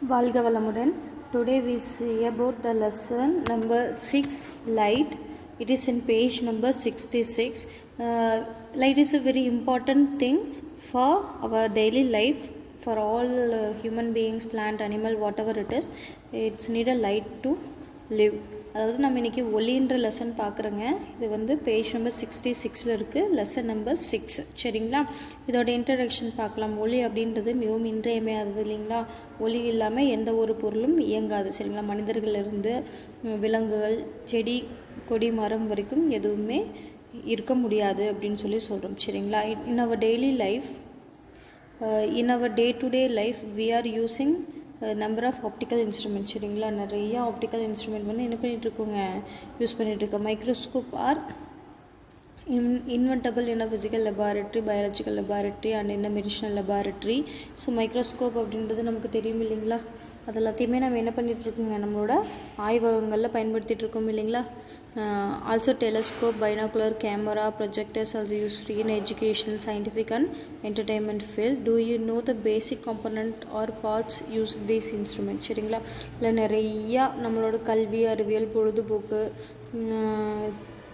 வாழ்க வளமுடன். Today we see about the lesson number 6, light. It is in page number 66. Light is a very important thing for our daily life, for all human beings, plant, animal, whatever it is. It's need a light to live. அதாவது நம்ம இன்றைக்கி ஒளின்ற lesson பார்க்குறோங்க. இது வந்து page number 66 இருக்குது, lesson number 6. சரிங்களா? இதோட introduction பார்க்கலாம். ஒளி அப்படின்றது மிகவும் இன்றியமையாதது இல்லைங்களா? ஒளி இல்லாமல் எந்த ஒரு பொருளும் இயங்காது. சரிங்களா? மனிதர்களிலிருந்து விலங்குகள், செடி, கொடி, மரம் வரைக்கும் எதுவுமே இருக்க முடியாது அப்படின்னு சொல்லி சொல்கிறோம். சரிங்களா? In our daily life, in our day-to-day life we are using number of optical instruments. சரிங்களா? நிறைய ஆப்டிக்கல் இன்ஸ்ட்ருமெண்ட் வந்து என்ன பண்ணிகிட்ருக்கோங்க, யூஸ் பண்ணிகிட்ருக்கோம். Microscope are inventable in a physical laboratory, biological laboratory and in a medicinal laboratory. So microscope அப்படின்றது நமக்கு தெரியும் இல்லைங்களா? அது எல்லாத்தையுமே நம்ம என்ன பண்ணிகிட்ருக்கோங்க, நம்மளோட ஆய்வகங்களில் பயன்படுத்திகிட்ருக்கோம் இல்லைங்களா? Also telescope, binocular, camera, projectors also used in educational, scientific and entertainment field. Do you know the basic component or parts use these instrument? சரிங்களா? இல்லை நிறையா நம்மளோட கல்வி, அறிவியல், பொழுதுபோக்கு,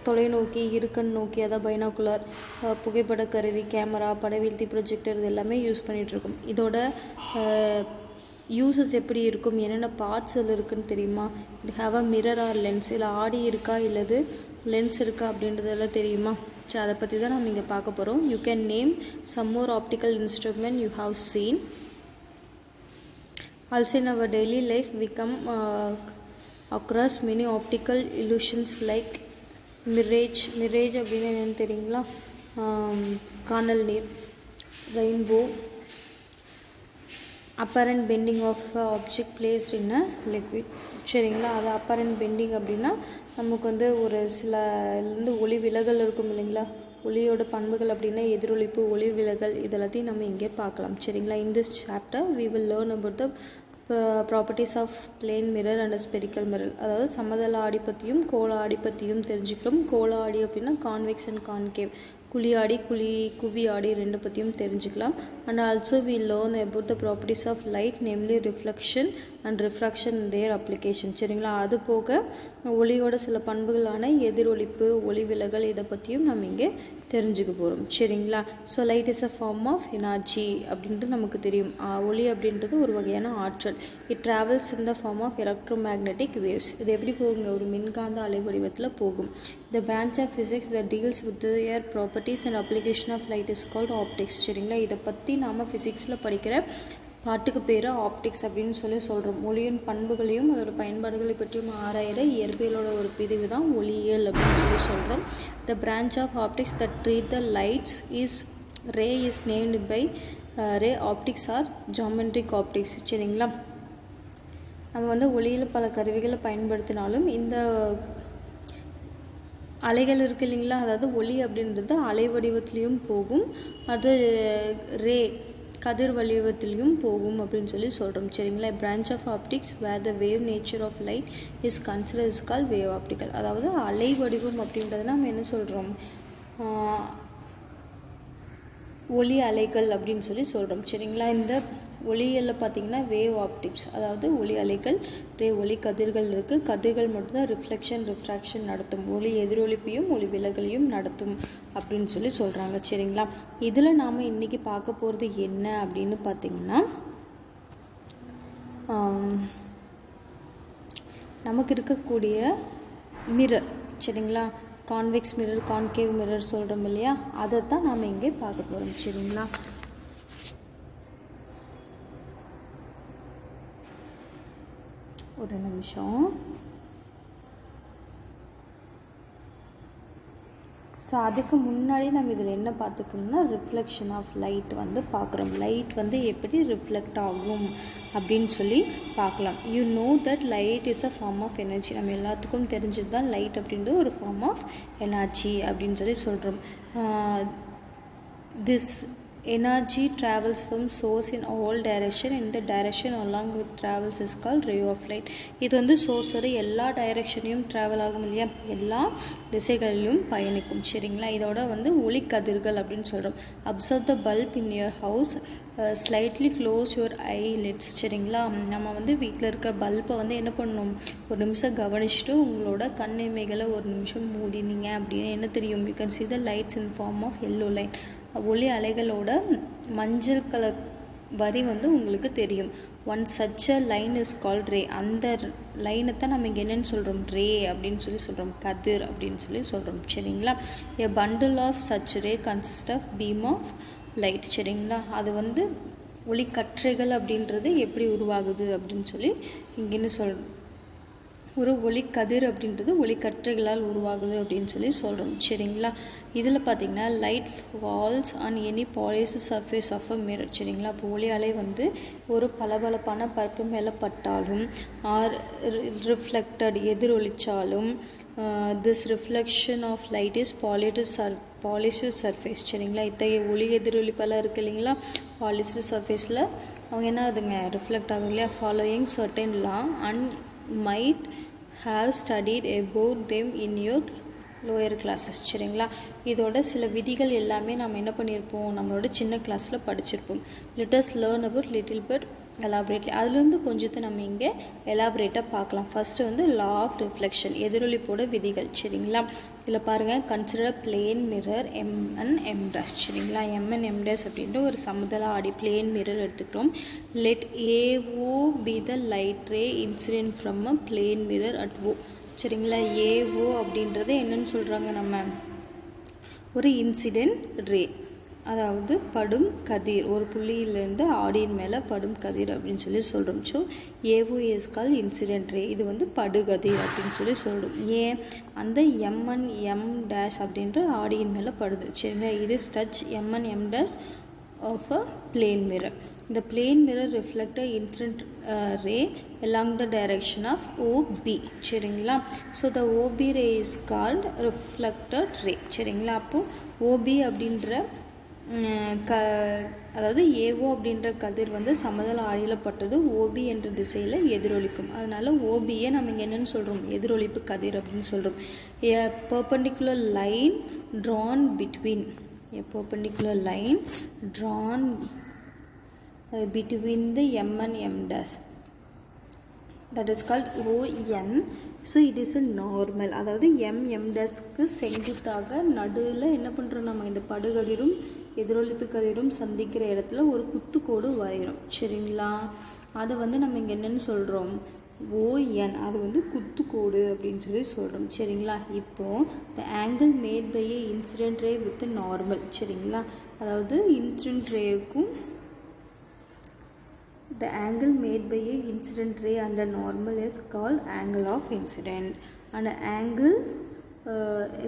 தொலைநோக்கி, இருக்கன் நோக்கி, அதாவது பைனாகுலர், புகைப்பட கருவி, கேமரா, படவீழ்த்தி, ப்ரொஜெக்டர், இது எல்லாமே யூஸ் பண்ணிகிட்ருக்கோம். இதோட யூசஸ் எப்படி இருக்கும், என்னென்ன பார்ட்ஸ் அதில் இருக்குதுன்னு தெரியுமா? It have a mirror or lens, இல்லை ஆடி இருக்கா இல்லது லென்ஸ் இருக்கா அப்படின்றதெல்லாம் தெரியுமா? ஸோ அதை பற்றி தான் நம்ம இங்கே பார்க்க போகிறோம். You can name some more optical instrument you have seen. Also in our daily life we come across many optical illusions like mirage அப்படின்னு என்னென்னு தெரியுங்களா? காணல் நீர், rainbow, apparent bending of object placed in a liquid. சரிங்களா? அது apparent bending அப்படின்னா நமக்கு வந்து ஒரு சில இருந்து ஒளி விலகல் இருக்கும் இல்லைங்களா? ஒளியோட பண்புகள் அப்படின்னா எதிரொலிப்பு, ஒளி விலகல், இதெல்லாத்தையும் நம்ம இங்கே பார்க்கலாம். சரிங்களா? In this chapter we will learn about the properties of plane mirror and spherical mirror. அதாவது சமதள ஆடி பற்றியும் கோள ஆடி பற்றியும் தெரிஞ்சுக்கிறோம். கோள ஆடி அப்படின்னா கான்வெக்ஸ் அண்ட் கான்கேவ், குழி ஆடி, குவி ஆடி ரெண்டு பற்றியும் தெரிஞ்சுக்கலாம். And also we learn about the properties of light, namely reflection and refraction their application. சரிங்களா? அது போக ஒளியோட சில பண்புகளான எதிரொலிப்பு, ஒளி விலகல், இதை பற்றியும் நம்ம இங்கே தெரிஞ்சுக்க போகிறோம். சரிங்களா? So light is a form of energy அப்படின்ட்டு நமக்கு தெரியும். ஒளி அப்படின்றது ஒரு வகையான ஆற்றல். It travels in the form of electro magnetic waves. இது எப்படி போகுங்க, ஒரு மின்காந்த அலை வடிவத்தில் போகும். The branch of physics that deals with their properties and application of light is called optics. சரிங்களா? இதை பற்றி நாம் ஃபிசிக்ஸில் படிக்கிற பாட்டுக்கு பேர் ஆப்டிக்ஸ் அப்படின்னு சொல்லி சொல்கிறோம். ஒளியின் பண்புகளையும் அதோட பயன்பாடுகளை பற்றியும் ஆராயிற இயற்பியலோட ஒரு பிரிவு தான் ஒளியியல் அப்படின்னு சொல்லி சொல்கிறோம். The branch of optics that treat the lights is ray is named by ray optics or geometric optics. சரிங்களா? நம்ம வந்து ஒளியில் பல கருவிகளை பயன்படுத்தினாலும் இந்த அலைகள் இருக்குது இல்லைங்களா? அதாவது ஒளி அப்படின்றது அலை வடிவத்துலேயும் போகும், அது ரே கதிர் வடிவத்திலையும் போகும் அப்படின்னு சொல்லி சொல்கிறோம். சரிங்களா? Branch of optics where the wave nature of light is consider is call wave optical. அதாவது அலை வடிவம் அப்படின்றத நம்ம என்ன சொல்கிறோம், ஒளி அலைகள் அப்படின்னு சொல்லி சொல்கிறோம். சரிங்களா? இந்த ஒளியியலில் பார்த்திங்கன்னா வேவ் ஆப்டிக்ஸ், அதாவது ஒளி அலைகள், ஒளி கதிர்கள் இருக்குது. கதிர்கள் மட்டும்தான் ரிஃப்ளெக்ஷன், ரிஃப்ராக்ஷன் நடத்தும், ஒளி எதிரொலிப்பையும் ஒளி விலகலையும் நடத்தும் அப்படின்னு சொல்லி சொல்கிறாங்க. சரிங்களா? இதில் நாம் இன்றைக்கி பார்க்க போகிறது என்ன அப்படின்னு பார்த்திங்கன்னா, நமக்கு இருக்கக்கூடிய மிரர். சரிங்களா? கான்வெக்ஸ் மிரர், கான்கேவ் மிரர் சொல்கிறோம் இல்லையா? அதை தான் நாம் இங்கே பார்க்க போகிறோம். சரிங்களா? ஒரு நிமிஷம். ஸோ அதுக்கு முன்னாடி நம்ம இதில் என்ன பார்த்துக்கணும்னா, ரிஃப்ளெக்ஷன் ஆஃப் லைட் வந்து பார்க்குறோம். லைட் வந்து எப்படி ரிஃப்ளெக்ட் ஆகும் அப்படின்னு சொல்லி பார்க்கலாம். You know that light is a form of energy. நம்ம எல்லாத்துக்கும் தெரிஞ்சது தான் லைட் அப்படின்றது ஒரு ஃபார்ம் ஆஃப் எனர்ஜி அப்படின்னு சொல்லி சொல்கிறோம். This energy travels from source in all direction in the direction along with travels is called ray of light. இது வந்து சோர்ஸோட எல்லா டைரெக்ஷனையும் ட்ராவல் ஆகும் இல்லையா, எல்லா திசைகளிலும் பயணிக்கும். சரிங்களா, இதோட வந்து ஒளிக்கதிர்கள் அப்படின்னு சொல்கிறோம். Observe the bulb in your house, slightly close your eyelids. சரிங்களா, நம்ம வந்து வீட்டில் இருக்க பல்பை வந்து என்ன பண்ணணும், ஒரு நிமிஷம் கவனிச்சுட்டு உங்களோட கண்ணிமைகளை ஒரு நிமிஷம் மூடினீங்க அப்படின்னு என்ன தெரியும், you can see the lights in form of yellow line. ஒளி அலைகளோட மஞ்சள் கலர் வரி வந்து உங்களுக்கு தெரியும். One such a line is called ray. அந்த லைனை தான் நம்ம இங்கே என்னென்னு சொல்கிறோம், ரே அப்படின்னு சொல்கிறோம், கதிர் அப்படின்னு சொல்கிறோம். சரிங்களா, a bundle of such ray consist of beam of light. சரிங்களா, அது வந்து ஒளிக்கற்றைகள் அப்படின்றது எப்படி உருவாகுது அப்படின்னு சொல்லி இங்கேன்னு ஒரு ஒளிக்கதிர் அப்படின்றது ஒளிக்கற்றைகளால் உருவாகுது அப்படின்னு சொல்கிறோம். சரிங்களா, இதில் பார்த்திங்கன்னா light falls on any polish surface of a mirror. சரிங்களா, இப்போ ஒளி அலை வந்து ஒரு பளபளப்பான பருப்பு மேலே பட்டாலும் ஆர் ரிஃப்ளெக்டட் எதிரொலிச்சாலும் this reflection of light is polished surface. சரிங்களா, இத்தகைய ஒளி எதிரொலிப்பெல்லாம் இருக்குது இல்லைங்களா, பாலிஷ்டு சர்ஃபேஸில் அவங்க என்ன ஆகுதுங்க, ரிஃப்ளெக்ட் ஆகுது இல்லையா, following certain law and might have studied about them in your lower classes. சரிங்களா, இதோட சில விதிகள் எல்லாமே நம்ம என்ன பண்ணியிருப்போம், நம்மளோட சின்ன கிளாஸில் படிச்சிருப்போம். let us learn about little bit elaborately. அதுலேருந்து கொஞ்சத்தை நம்ம இங்கே எலாபரேட்டாக பார்க்கலாம். ஃபஸ்ட்டு வந்து லா ஆஃப் ரிஃப்ளெக்ஷன், எதிரொலிப்போட விதிகள். சரிங்களா, இதில் பாருங்கள், கன்சிடர் பிளேன் மிரர் எம்என் எம்டாஸ். சரிங்களா, எம்என் எம்டாஸ் அப்படின்ட்டு ஒரு சமதள ஆடி பிளேன் மிரர் எடுத்துக்கிறோம். Let AO be the light ray incident from a plane mirror at O. சரிங்களா, ஏஓ அப்படின்றது என்னன்னு சொல்கிறாங்க, நம்ம ஒரு இன்சிடென்ட் ரே, அதாவது படும் கதிர், ஒரு புள்ளியிலேருந்து ஆடியின் மேலே படும் கதிர் அப்படின்னு சொல்கிறோம். So AO is call incident ray, இது வந்து படுகதிர் அப்படின்னு சொல்கிறோம். ஏன், அந்த எம்என் எம் டேஷ் அப்படின்ற ஆடியின் மேலே படுது. சரிங்களா, இது touch MN M dash of a plane mirror. The plane mirror reflect a incident ray along the direction of OB. சரிங்களா, so the OB ray is called reflected ray. சரிங்களா, அப்போ OB அப்படின்ற அதாவது ஏஓ அப்படின்ற கதிர் வந்து சமதள ஆடியில் பட்டது ஓபி என்ற திசையில் எதிரொலிக்கும். அதனால் ஓபியை நம்ம இங்கே என்னென்னு சொல்கிறோம், எதிரொலிப்பு கதிர் அப்படின்னு சொல்கிறோம். A perpendicular line drawn between the M and M dash, that is called ON. So it is a normal, அதாவது எம் டேஸ்க்கு செங்குத்தாக நடுவில் என்ன பண்ணுறோம், நம்ம இந்த படுகதிரும் எதிரொலிப்பு கதிரும் சந்திக்கிற இடத்துல ஒரு குத்துக்கோடு வரைகிறோம். சரிங்களா, அதை வந்து நம்ம இங்கே என்னென்னு சொல்கிறோம், ஓஎன், அது வந்து குத்துக்கோடு அப்படின்னு சொல்கிறோம். சரிங்களா, இப்போது the angle made by a incident ray with normal. சரிங்களா, அதாவது இன்சிடென்ட் ரேவுக்கும் the angle made by a incident ray and a normal is called angle of incident. And angle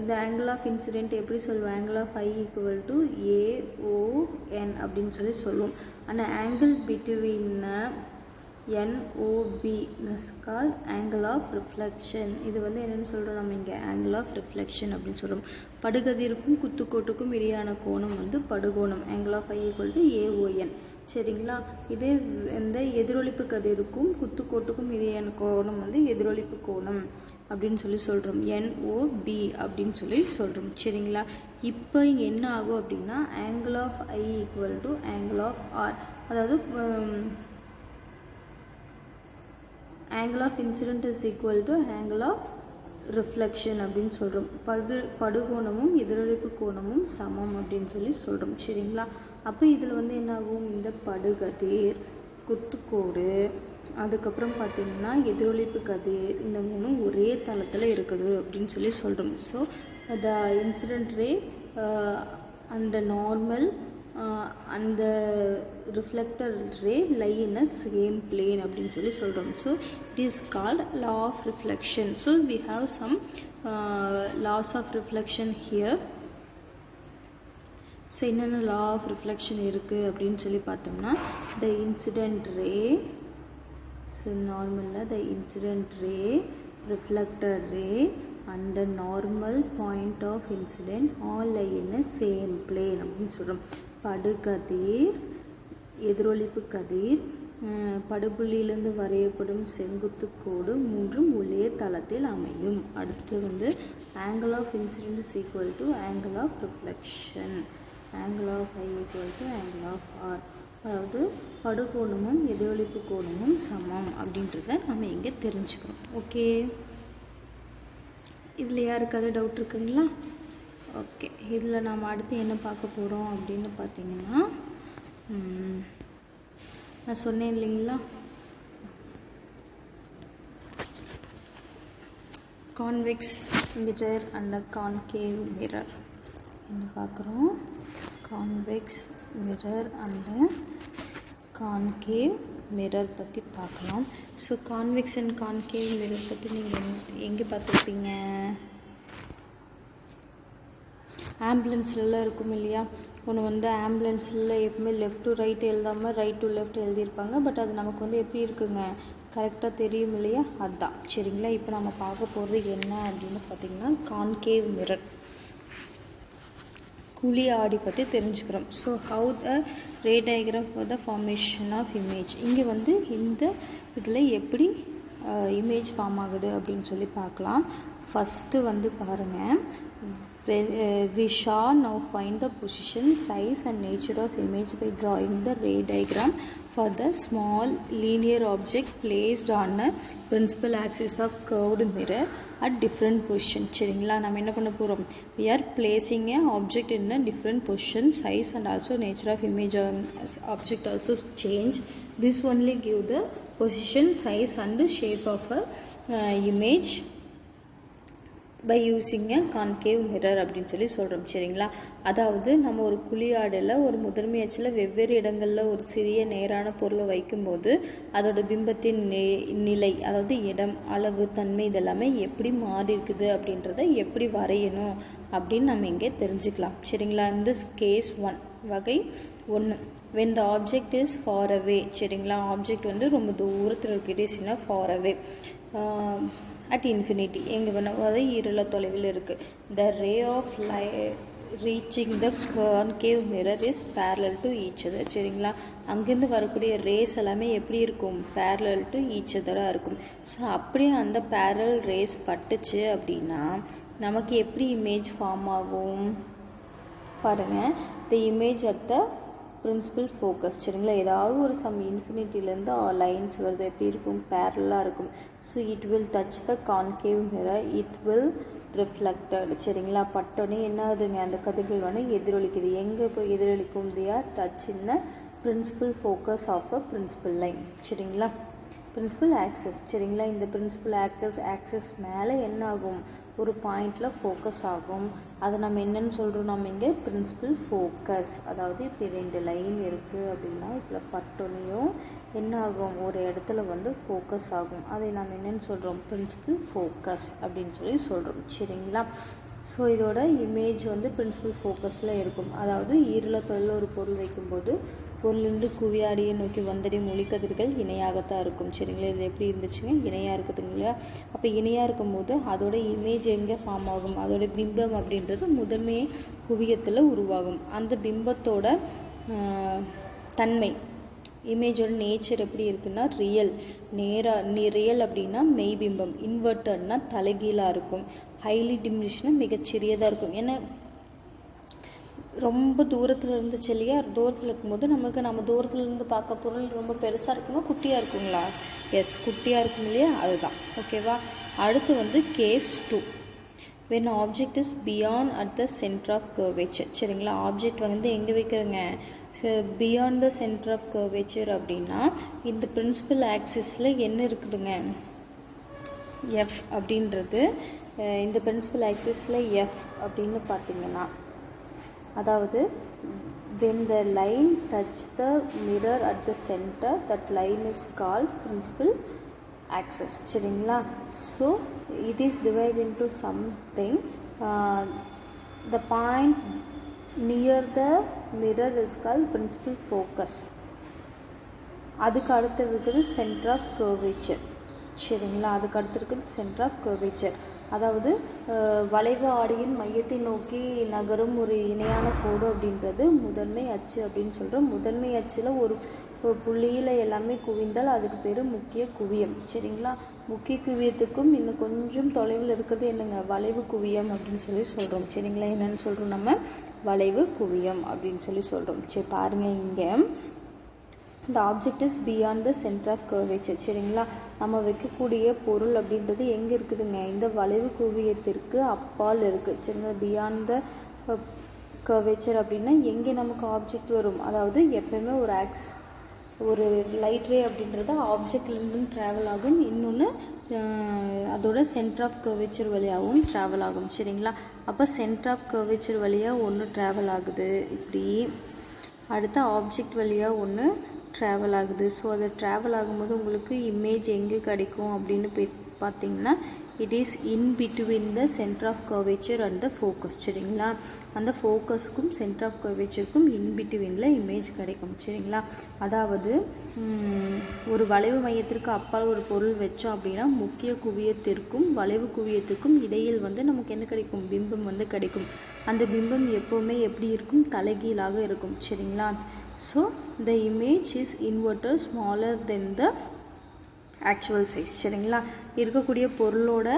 the angle of incident எப்படி சொல்லுவோம், angle of I equal to AON அப்படின்னு சொல்லுவோம். and angle between NOB is called angle of reflection. இது வந்து என்னென்னு சொல்கிறோம், நம்ம இங்கே angle of reflection அப்படின்னு சொல்கிறோம். படுகதிருக்கும் குத்துக்கோட்டுக்கும் இடையான கோணம் வந்து படுகோணம், angle of I equal to AON. சரிங்களா, இதே இந்த எதிரொலிப்பு கதிருக்கும் குத்துக்கோட்டுக்கும் இடையான கோணம் வந்து எதிரொலிப்பு கோணம் அப்படின்னு சொல்கிறோம், NOB அப்படின்னு சொல்கிறோம். சரிங்களா, இப்போ என்ன ஆகும் அப்படின்னா angle of I equal to angle of R, அதாவது angle of incident is equal to angle of reflection அப்படின்னு சொல்கிறோம். படுகோணமும் எதிரொலிப்பு கோணமும் சமம் அப்படின்னு சொல்கிறோம். சரிங்களா, அப்போ இதில் வந்து என்னாகும், இந்த படுகதிர், குத்துக்கோடு, அதுக்கப்புறம் பார்த்திங்கன்னா எதிரொலிப்பு கதிர், இந்த மூணும் ஒரே தளத்தில் இருக்குது அப்படின்னு சொல்கிறோம். So the incident ray and normal அந்த reflector ray lie in a same plane அப்படின்னு சொல்கிறோம். So it is called law of reflection. So we have some laws of reflection here. So என்னென்ன லா ஆஃப் ரிஃப்ளெக்ஷன் இருக்குது அப்படின்னு பார்த்தோம்னா, the incident ray, so நார்மலில் the incident ray, reflector ray and the normal point of incident all lie in a same plane அப்படின்னு சொல்கிறோம். படுகதிர், எதிரொளிப்பு கதிர், படுபுள்ளியிலிருந்து வரையப்படும் செங்குத்து கோடு மூன்றும் ஒரே தளத்தில் அமையும். அடுத்து வந்து angle of incidence is equal to angle of reflection, angle of I equal to angle of R. அதாவது படுகோணமும் எதிரொளிப்பு கோணமும் சமம் அப்படின்றத நம்ம இங்கே தெரிஞ்சுக்கிறோம். ஓகே, இதில் யாருக்காவது டவுட் இருக்குங்களா? ஓகே, இதில் நாம் அடுத்து என்ன பார்க்க போகிறோம் அப்படின்னு பார்த்தீங்கன்னா, நான் சொன்னேன் இல்லைங்களா, convex mirror and concave mirror என்ன பார்க்குறோம். Convex mirror and concave mirror பற்றி பார்க்கலாம். So convex and concave mirror பற்றி நீங்கள் எங்கே பார்த்துருப்பீங்க? ஆம்புலன்ஸ்லாம் இருக்கும் இல்லையா, ஒன்று வந்து ஆம்புலன்ஸில் எப்பவுமே லெஃப்ட் டு ரைட் எழுதாமல் ரைட் டு லெஃப்ட் எழுதியிருப்பாங்க. பட் அது நமக்கு வந்து எப்படி இருக்குங்க, கரெக்டாக தெரியும் இல்லையா, அதுதான். சரிங்களா, இப்போ நம்ம பார்க்க போகிறது என்ன அப்படின்னு பார்த்தீங்கன்னா கான்கேவ் மிரர், குழி ஆடி பற்றி தெரிஞ்சுக்கிறோம். So how the ray diagram for the formation of image, இங்கே வந்து இந்த இதில் எப்படி இமேஜ் ஃபார்ம் ஆகுது அப்படின்னு சொல்லி பார்க்கலாம். ஃபஸ்ட்டு வந்து பாருங்கள், we shall now find the position, size and nature of image by drawing the ray diagram for the small linear object placed on a principal axis of curved mirror at different position. சரிங்களா, நம்ம என்ன பண்ண போகிறோம், we are placing a object in a different position, size and also nature of image object also change. This only give the position, size and shape of a image by using a concave mirror அப்படின்னு சொல்லி சொல்கிறோம். சரிங்களா, அதாவது நம்ம ஒரு குழியாடில் ஒரு முதன்மை அச்சில் வெவ்வேறு இடங்களில் ஒரு சிறிய நேரான பொருளை வைக்கும்போது அதோட பிம்பத்தின் நிலை, அதாவது இடம், அளவு, தன்மை இதெல்லாமே எப்படி மாறி இருக்குது அப்படின்றத எப்படி வரையணும் அப்படின்னு நம்ம இங்கே தெரிஞ்சுக்கலாம். சரிங்களா, இந்த கேஸ் 1 வகை 1 when the object is far away. சரிங்களா, ஆப்ஜெக்ட் வந்து ரொம்ப தூரத்தில் இருக்கு, it is in a far away at infinity, எங்கே வேணும், அதாவது இருள தொலைவில் இருக்குது. the ray of light reaching the concave mirror is parallel to each other. சரிங்களா, அங்கேருந்து வரக்கூடிய ரேஸ் எல்லாமே எப்படி இருக்கும், parallel to each other இருக்கும். ஸோ அப்படியே அந்த parallel ரேஸ் பட்டுச்சு அப்படின்னா நமக்கு எப்படி இமேஜ் ஃபார்ம் ஆகும் பாருங்கள். the image at the principal focus. சரிங்களா, ஏதாவது ஒரு சம் இன்ஃபினிட்டிலேருந்து லைன்ஸ் வருது, எப்படி இருக்கும், பேரலாக இருக்கும். So it will touch the concave mirror, it will reflected. சரிங்களா, பட்டோன்னே என்ன ஆகுதுங்க, அந்த கதிர்கள் வந்து எதிரொலிக்குது. எங்கே போய் எதிரொலிக்கும், they are touch in a principal focus of a principal line. சரிங்களா, பிரின்சிபல் ஆக்சஸ். சரிங்களா, இந்த பிரின்சிபல் ஆக்சஸ் மேலே என்ன ஆகும், ஒரு பாயிண்டில் ஃபோக்கஸ் ஆகும். அதை நம்ம என்னென்னு சொல்கிறோம், நம்ம இங்கே பிரின்சிபல் ஃபோக்கஸ். அதாவது இப்படி 2 லைன் இருக்குது அப்படின்னா இதில் பட்டோனையும் என்ன ஆகும், ஒரு இடத்துல வந்து ஃபோக்கஸ் ஆகும். அதை நம்ம என்னென்னு சொல்கிறோம், பிரின்சிபல் ஃபோக்கஸ் அப்படின்னு சொல்லி சொல்கிறோம். சரிங்களா, ஸோ இதோட இமேஜ் வந்து பிரின்சிபல் ஃபோக்கஸில் இருக்கும். அதாவது இருள தொழில் ஒரு பொருள் வைக்கும்போது பொருளிருந்து குவியாடியை நோக்கி வந்தடையும் ஒளிக்கதிர்கள் இணையாகத்தான் இருக்கும். சரிங்களா, இது எப்படி இருந்துச்சுங்க, இணையாக இருக்குதுங்க இல்லையா. அப்போ இணையாக இருக்கும்போது அதோட இமேஜ் எங்கே ஃபார்ம் ஆகும், அதோட பிம்பம் அப்படின்றது முதன்மை குவியத்தில் உருவாகும். அந்த பிம்பத்தோட தன்மை, இமேஜோட நேச்சர் எப்படி இருக்குன்னா ரியல், ரியல் அப்படின்னா மெய்பிம்பம், இன்வெர்ட்டட்னா தலைகீழாக இருக்கும், ஹைலி டிமினிஷ்னா மிகச்சிறியதாக இருக்கும். ஏன்னா ரொம்ப தூரத்தில் இருந்துச்சு இல்லையா, தூரத்தில் இருக்கும்போது நம்ம தூரத்தில் இருந்து பார்க்க பொருள் ரொம்ப பெருசாக இருக்குமா குட்டியாக இருக்குங்களா, எஸ் குட்டியாக இருக்கும் இல்லையா, அதுதான். ஓகேவா, அடுத்து வந்து case 2 when object is beyond at the center of curvature. சரிங்களா, ஆப்ஜெக்ட் வந்து எங்கே வைக்கிறோங்க, beyond the centre of curvature அப்படின்னா இந்த பிரின்சிபல் ஆக்சிஸில் என்ன இருக்குதுங்க, எஃப் அப்படின்றது. இந்த பிரின்சிபல் ஆக்சிஸில் எஃப் அப்படின்னு பார்த்தீங்கன்னா, அதாவது when the line touch the mirror at the center, that line is called principal axis. சரிங்களா, so it is divided into something, the point near the mirror is called principal focus. அதுக்கு அடுத்து இருக்குது centre of curvature. சரிங்களா, அதுக்கு அடுத்து இருக்குது centre of curvature. அதாவது வளைவு ஆடியின் மையத்தை நோக்கி நகரும் ஒரு இணையான கோடு அப்படின்றது முதன்மை அச்சு அப்படின்னு சொல்கிறோம். முதன்மை அச்சில் ஒரு புள்ளியில் எல்லாமே குவிந்தால் அதுக்கு பேர் முக்கிய குவியம். சரிங்களா? முக்கிய குவியத்துக்கும் இன்னும் கொஞ்சம் தொலைவில் இருக்கிறது என்னங்க, வளைவு குவியம் அப்படின்னு சொல்கிறோம். சரிங்களா? என்னென்னு சொல்கிறோம் நம்ம, வளைவு குவியம் அப்படின்னு சொல்கிறோம். சரி பாருங்கள், இங்கே இந்த object is beyond the centre of curvature. சரிங்களா? நம்ம வைக்கக்கூடிய பொருள் அப்படின்றது எங்கே இருக்குதுங்க, இந்த வளைவு குவியத்திற்கு அப்பால் இருக்குது. சரிங்களா? பியாண்ட் த கர்வேச்சர் அப்படின்னா எங்கே நமக்கு ஆப்ஜெக்ட் வரும், அதாவது எப்பயுமே ஒரு லைட் ரே அப்படின்றது ஆப்ஜெக்ட்லேருந்து ட்ராவல் ஆகும், இன்னொன்று அதோட சென்டர் ஆஃப் கர்வேச்சர் வழியாகவும் ட்ராவல் ஆகும். சரிங்களா? அப்போ சென்டர் ஆஃப் கர்வேச்சர் வழியாக ஒன்று ட்ராவல் ஆகுது, இப்படி அடுத்த ஆப்ஜெக்ட் வழியாக ஒன்று ட்ராவல் ஆகுது. ஸோ அது ட்ராவல் ஆகும்போது உங்களுக்கு இமேஜ் எங்கே கிடைக்கும் அப்படின்னு பார்த்தீங்கன்னா, it is in between the centre of curvature and the focus. சரிங்களா? அந்த ஃபோக்கஸ்க்கும் சென்டர் ஆஃப் கர்வேச்சருக்கும் இன் பிட்வீனில் இமேஜ் கிடைக்கும். சரிங்களா? அதாவது ஒரு வளைவு மையத்திற்கு அப்பால் ஒரு பொருள் வச்சோம் அப்படின்னா முக்கிய குவியத்திற்கும் வளைவு குவியத்திற்கும் இடையில் நமக்கு என்ன கிடைக்கும், பிம்பம் கிடைக்கும். அந்த பிம்பம் எப்போவுமே எப்படி இருக்கும், தலைகீழாக இருக்கும். சரிங்களா? So the image is inverted smaller then the actual size. சரிங்களா? இருக்கக்கூடிய பொருளோட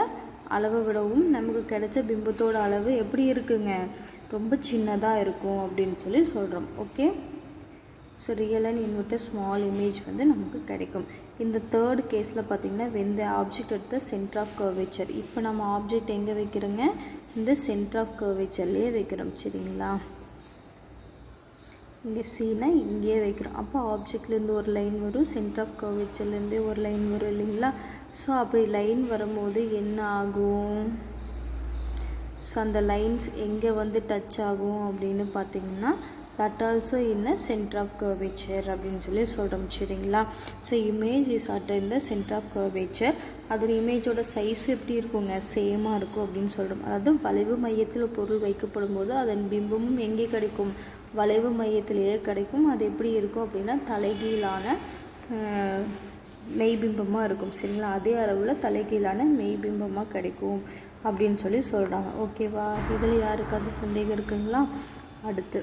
அளவை விடவும் நமக்கு கிடைச்ச பிம்பத்தோட அளவு எப்படி இருக்குங்க, ரொம்ப சின்னதாக இருக்கும் அப்படின்னு சொல்கிறோம். Okay, so real and inverted small image நமக்கு கிடைக்கும். இந்த தேர்ட் கேஸில் பார்த்திங்கன்னா when the object at the center of curvature. இப்போ நம்ம ஆப்ஜெக்ட் எங்கே வைக்கிறோங்க, இந்த சென்டர் ஆஃப் கர்வேச்சர்லேயே வைக்கிறோம். சரிங்களா? இங்கே சீனா இங்கேயே வைக்கிறோம். அப்போ ஆப்ஜெக்ட்லேருந்து ஒரு லைன் வரும், சென்டர் ஆஃப் கர்வேச்சர்லேருந்தே ஒரு லைன் வரும் இல்லைங்களா? ஸோ அப்படி லைன் வரும்போது என்ன ஆகும், ஸோ அந்த லைன்ஸ் எங்கே டச் ஆகும் அப்படின்னு பார்த்தீங்கன்னா that also in centre of curvature அப்படின்னு சொல்கிறோம். சரிங்களா? So image is at in the centre of curvature. அதோட இமேஜோட சைஸும் எப்படி இருக்குங்க, சேமாக இருக்கும் அப்படின்னு சொல்கிறோம். அதாவது வளைவு மையத்தில் பொருள் வைக்கப்படும் போது அதன் பிம்பமும் எங்கே கிடைக்கும், வளைவு மையத்திலேயே கிடைக்கும். அது எப்படி இருக்கும் அப்படின்னா தலைகீழான மெய்பிம்பமாக இருக்கும். சரிங்களா? அதே அளவில் தலைகீழான மெய்பிம்பமாக கிடைக்கும் அப்படின்னு சொல்கிறாங்க. ஓகேவா? இதில் யாருக்காவது சந்தேகம் இருக்குங்களா? அடுத்து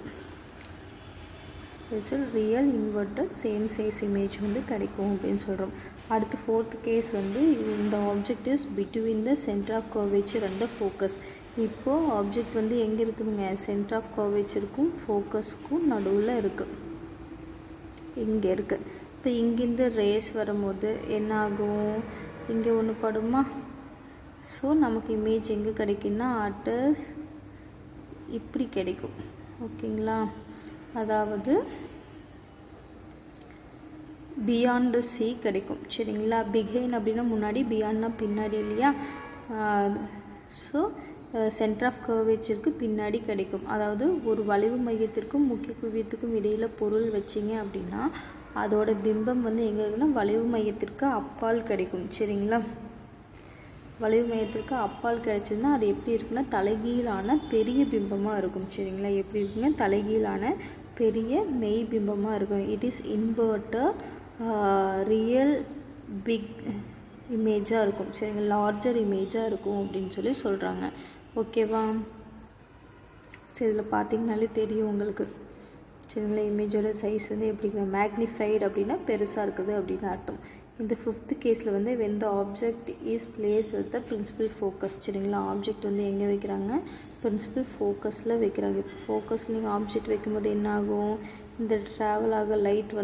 real inverted same size image கிடைக்கும் அப்படின்னு சொல்கிறோம். அடுத்து ஃபோர்த் கேஸ் இந்த object is between the centre of curvature and the focus. இப்போது ஆப்ஜெக்ட் எங்கே இருக்குதுங்க, சென்டர் ஆஃப் கர்வேச்சருக்கும் ஃபோக்கஸ்க்கும் நடுவில் இருக்குது, இங்கே இருக்குது. இப்போ இங்கேருந்து ரேஸ் வரும்போது என்ன ஆகும், இங்கே ஒன்று படுமா? ஸோ நமக்கு இமேஜ் எங்கே கிடைக்குன்னா அட்டஸ் இப்படி கிடைக்கும். ஓகேங்களா? அதாவது பியாண்ட் த சி கிடைக்கும். சரிங்களா? பிஹைண்ட் அப்படின்னா முன்னாடி, பியாண்ட்னா பின்னாடி இல்லையா? ஸோ சென்டர் ஆஃப் கர்வேச்சருக்கு பின்னாடி கிடைக்கும். அதாவது ஒரு வளைவு மையத்திற்கும் முக்கிய குவியத்துக்கும் இடையில் பொருள் வச்சிங்க அப்படின்னா அதோட பிம்பம் எங்கே இருக்குன்னா வளைவு மையத்திற்கு அப்பால் கிடைக்கும். சரிங்களா? வளைவு மையத்திற்கு அப்பால் கிடைச்சதுன்னா அது எப்படி இருக்குன்னா தலைகீழான பெரிய பிம்பமாக இருக்கும். சரிங்களா? எப்படி இருக்குங்க, தலைகீழான பெரிய மெய் பிம்பமாக இருக்கும். It is inverted real big இமேஜாக இருக்கும். சரிங்களா? லார்ஜர் இமேஜாக இருக்கும் அப்படின்னு சொல்கிறாங்க. ஓகேவா? சரி, இதில் பார்த்தீங்கனாலே தெரியும் உங்களுக்கு. சரிங்களா? இமேஜோட சைஸ் எப்படி மேக்னிஃபைடு அப்படின்னா பெருசாக இருக்குது அப்படின்னு அர்த்தம். இந்த ஃபிஃப்த் கேஸில் when the object is placed at the principal focus. சரிங்களா? ஆப்ஜெக்ட் எங்கே வைக்கிறாங்க, பிரின்சிபல் ஃபோக்கஸில் வைக்கிறாங்க. இப்போ ஃபோக்கஸில் நீங்கள் ஆப்ஜெக்ட் வைக்கும்போது என்ன ஆகும், இந்த ட்ராவல் ஆக லைட்